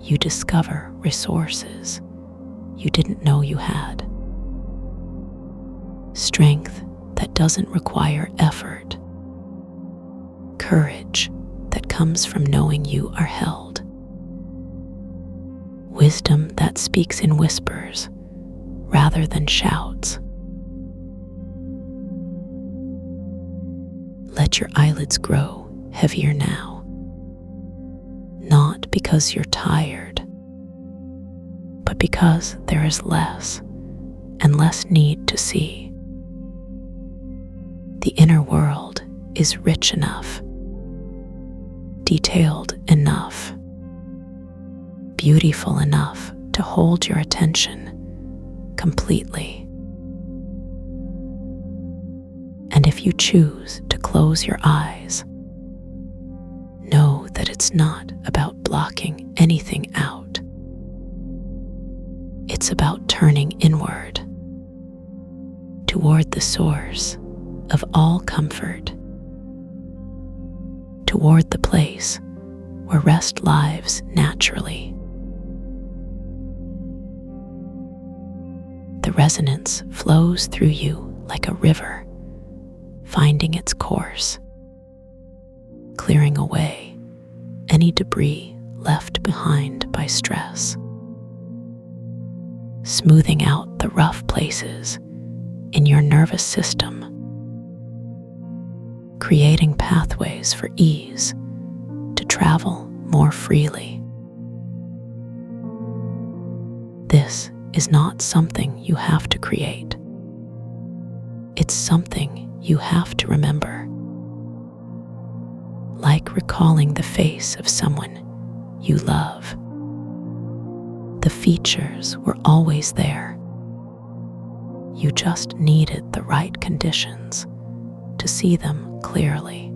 you discover resources you didn't know you had. Strength that doesn't require effort. Courage that comes from knowing you are held. Wisdom that speaks in whispers rather than shouts. Let your eyelids grow heavier now, not because you're tired, but because there is less and less need to see. The inner world is rich enough, detailed enough, beautiful enough to hold your attention completely. And if you choose to close your eyes, know that it's not about blocking anything out. It's about turning inward, toward the source of all comfort, toward the place where rest lives naturally. The resonance flows through you like a river, finding its course, clearing away any debris left behind by stress, smoothing out the rough places in your nervous system, creating pathways for ease to travel more freely. This is not something you have to create. It's something you have to remember. Like recalling the face of someone you love. The features were always there. You just needed the right conditions to see them clearly.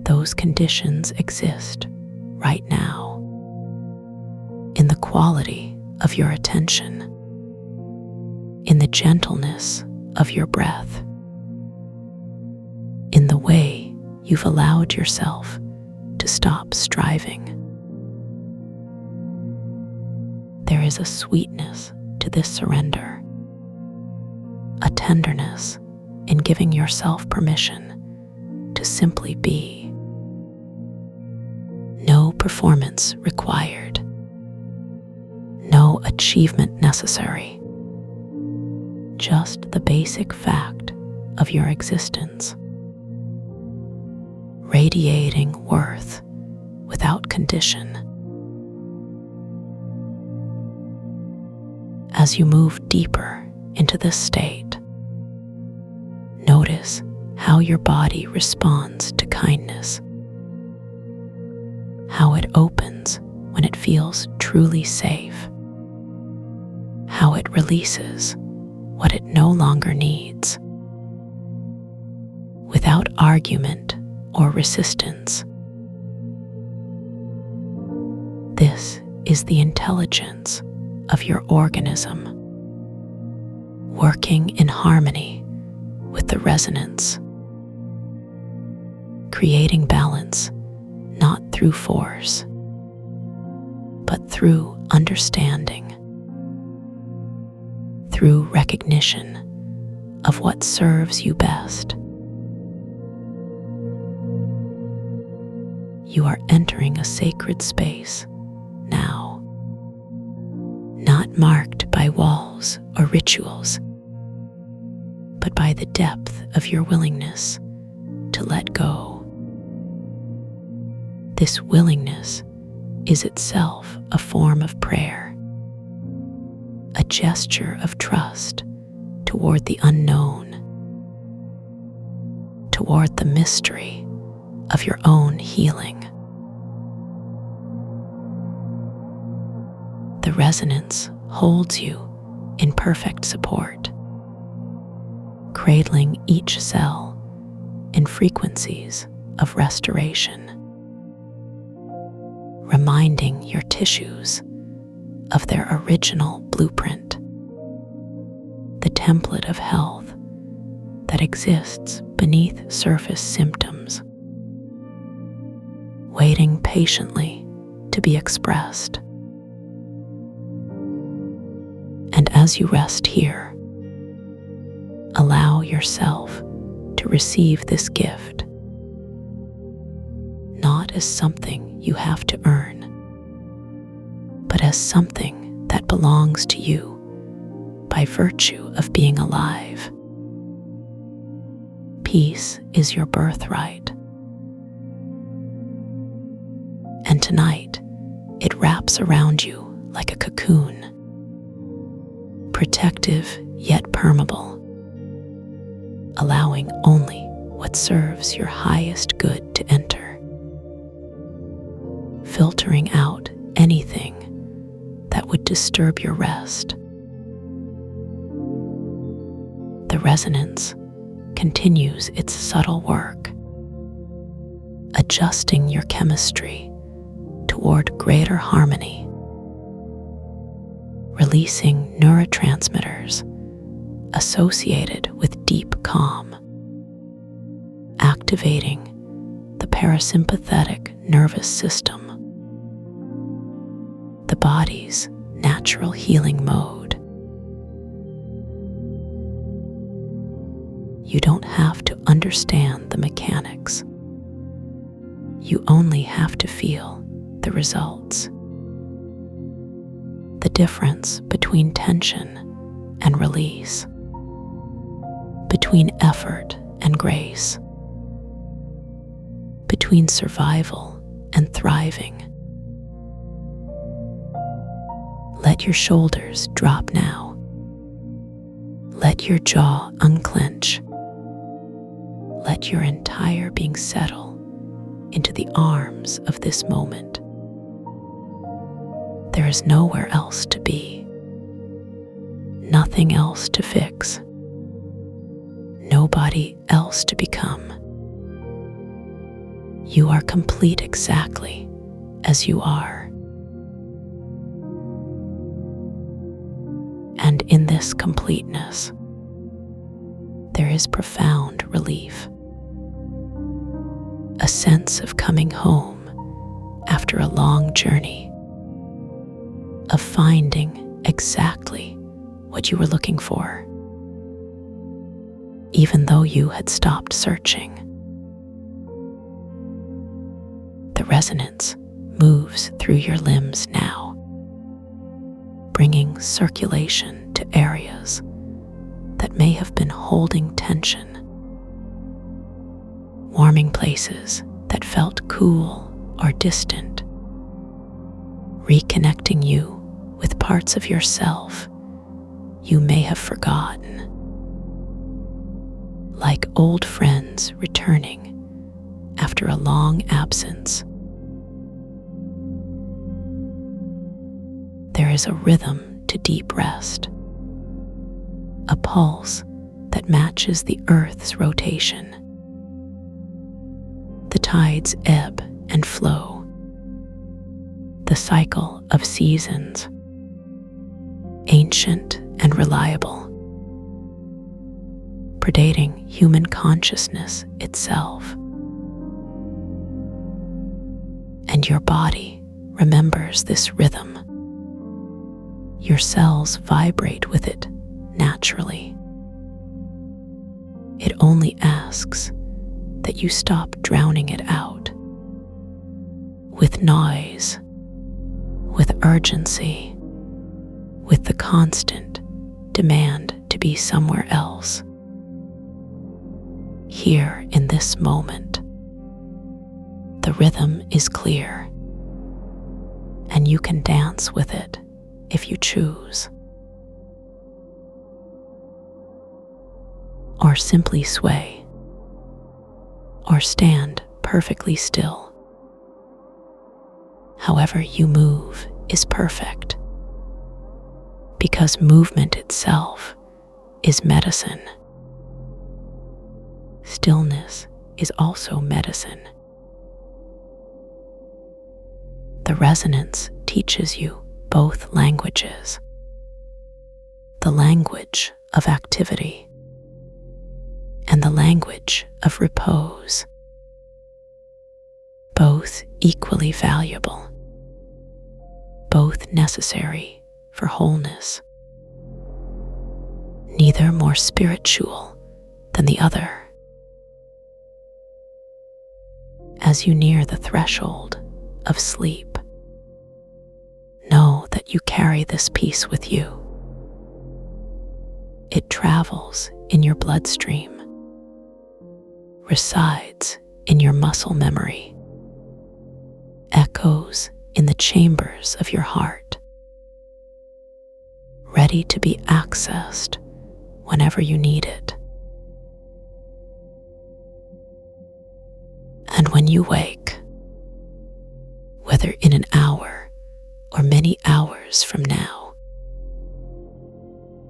Those conditions exist right now in the quality of your attention, in the gentleness of your breath, in the way you've allowed yourself to stop striving. There is a sweetness to this surrender, a tenderness in giving yourself permission to simply be. No performance required, no achievement necessary, just the basic fact of your existence, radiating worth without condition. As you move deeper into this state, notice how your body responds to kindness, how it opens when it feels truly safe, how it releases what it no longer needs, without argument or resistance. This is the intelligence of your organism, working in harmony with the resonance, creating balance not through force, but through understanding, through recognition of what serves you best. You are entering a sacred space now, not marked by walls or rituals, but by the depth of your willingness to let go. This willingness is itself a form of prayer, a gesture of trust toward the unknown, toward the mystery of your own healing. The resonance holds you in perfect support, cradling each cell in frequencies of restoration, reminding your tissues of their original blueprint, the template of health that exists beneath surface symptoms, waiting patiently to be expressed. And as you rest here, allow yourself to receive this gift, not as something you have to earn, but as something that belongs to you by virtue of being alive. Peace is your birthright. And tonight, it wraps around you like a cocoon, protective yet permeable, allowing only what serves your highest good to enter, filtering out anything that would disturb your rest. The resonance continues its subtle work, adjusting your chemistry toward greater harmony, releasing neurotransmitters associated with deep calm, activating the parasympathetic nervous system, the body's natural healing mode. You don't have to understand the mechanics. You only have to feel the results. The difference between tension and release, between effort and grace, between survival and thriving. Let your shoulders drop now. Let your jaw unclench. Let your entire being settle into the arms of this moment. There is nowhere else to be, nothing else to fix, nobody else to become. You are complete exactly as you are. And in this completeness, there is profound relief, a sense of coming home after a long journey, of finding exactly what you were looking for, even though you had stopped searching. The resonance moves through your limbs now, bringing circulation to areas that may have been holding tension, warming places that felt cool or distant, reconnecting you with parts of yourself you may have forgotten, like old friends returning after a long absence. There is a rhythm to deep rest, a pulse that matches the Earth's rotation. The tides ebb and flow, the cycle of seasons, ancient and reliable, predating human consciousness itself. And your body remembers this rhythm. Your cells vibrate with it naturally. It only asks that you stop drowning it out with noise, with urgency, with the constant demand to be somewhere else. Here in this moment, the rhythm is clear, and you can dance with it if you choose, or simply sway, or stand perfectly still. However you move is perfect, because movement itself is medicine. Stillness is also medicine. The resonance teaches you both languages, the language of activity and the language of repose, both equally valuable, both necessary for wholeness, neither more spiritual than the other. As you near the threshold of sleep, know that that you carry this peace with you. It travels in your bloodstream, resides in your muscle memory, echoes in the chambers of your heart, ready to be accessed whenever you need it. And when you wake, whether in an hour or many hours from now,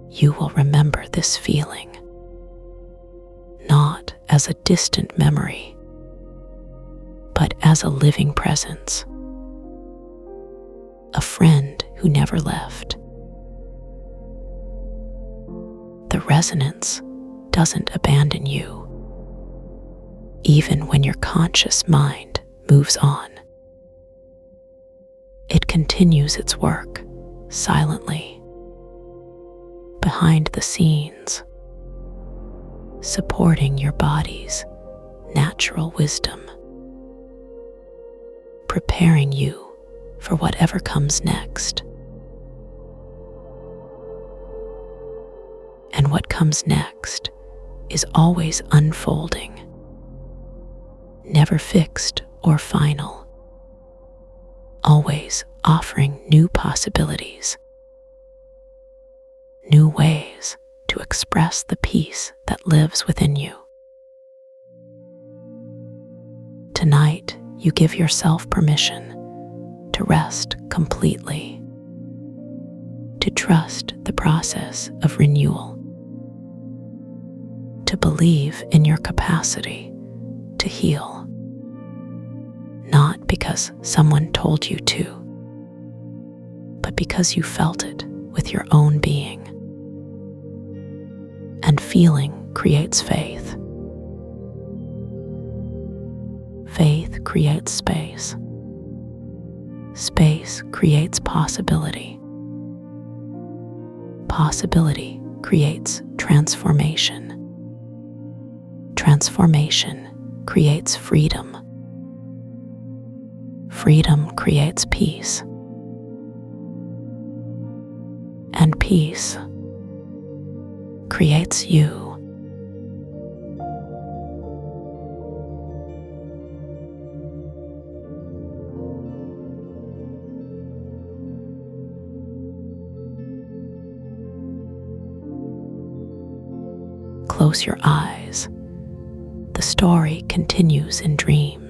you will remember this feeling, not as a distant memory, but as a living presence, a friend who never left. The resonance doesn't abandon you, even when your conscious mind moves on. It continues its work silently, behind the scenes, supporting your body's natural wisdom, preparing you for whatever comes next. And what comes next is always unfolding, never fixed or final, always offering new possibilities, new ways to express the peace that lives within you. Tonight, you give yourself permission to rest completely, to trust the process of renewal, to believe in your capacity to heal, not because someone told you to, but because you felt it with your own being. And feeling creates faith. Faith creates space. Space creates possibility. Possibility creates transformation. Transformation creates freedom. Freedom creates peace. And peace creates you. Close your eyes. The story continues in dreams.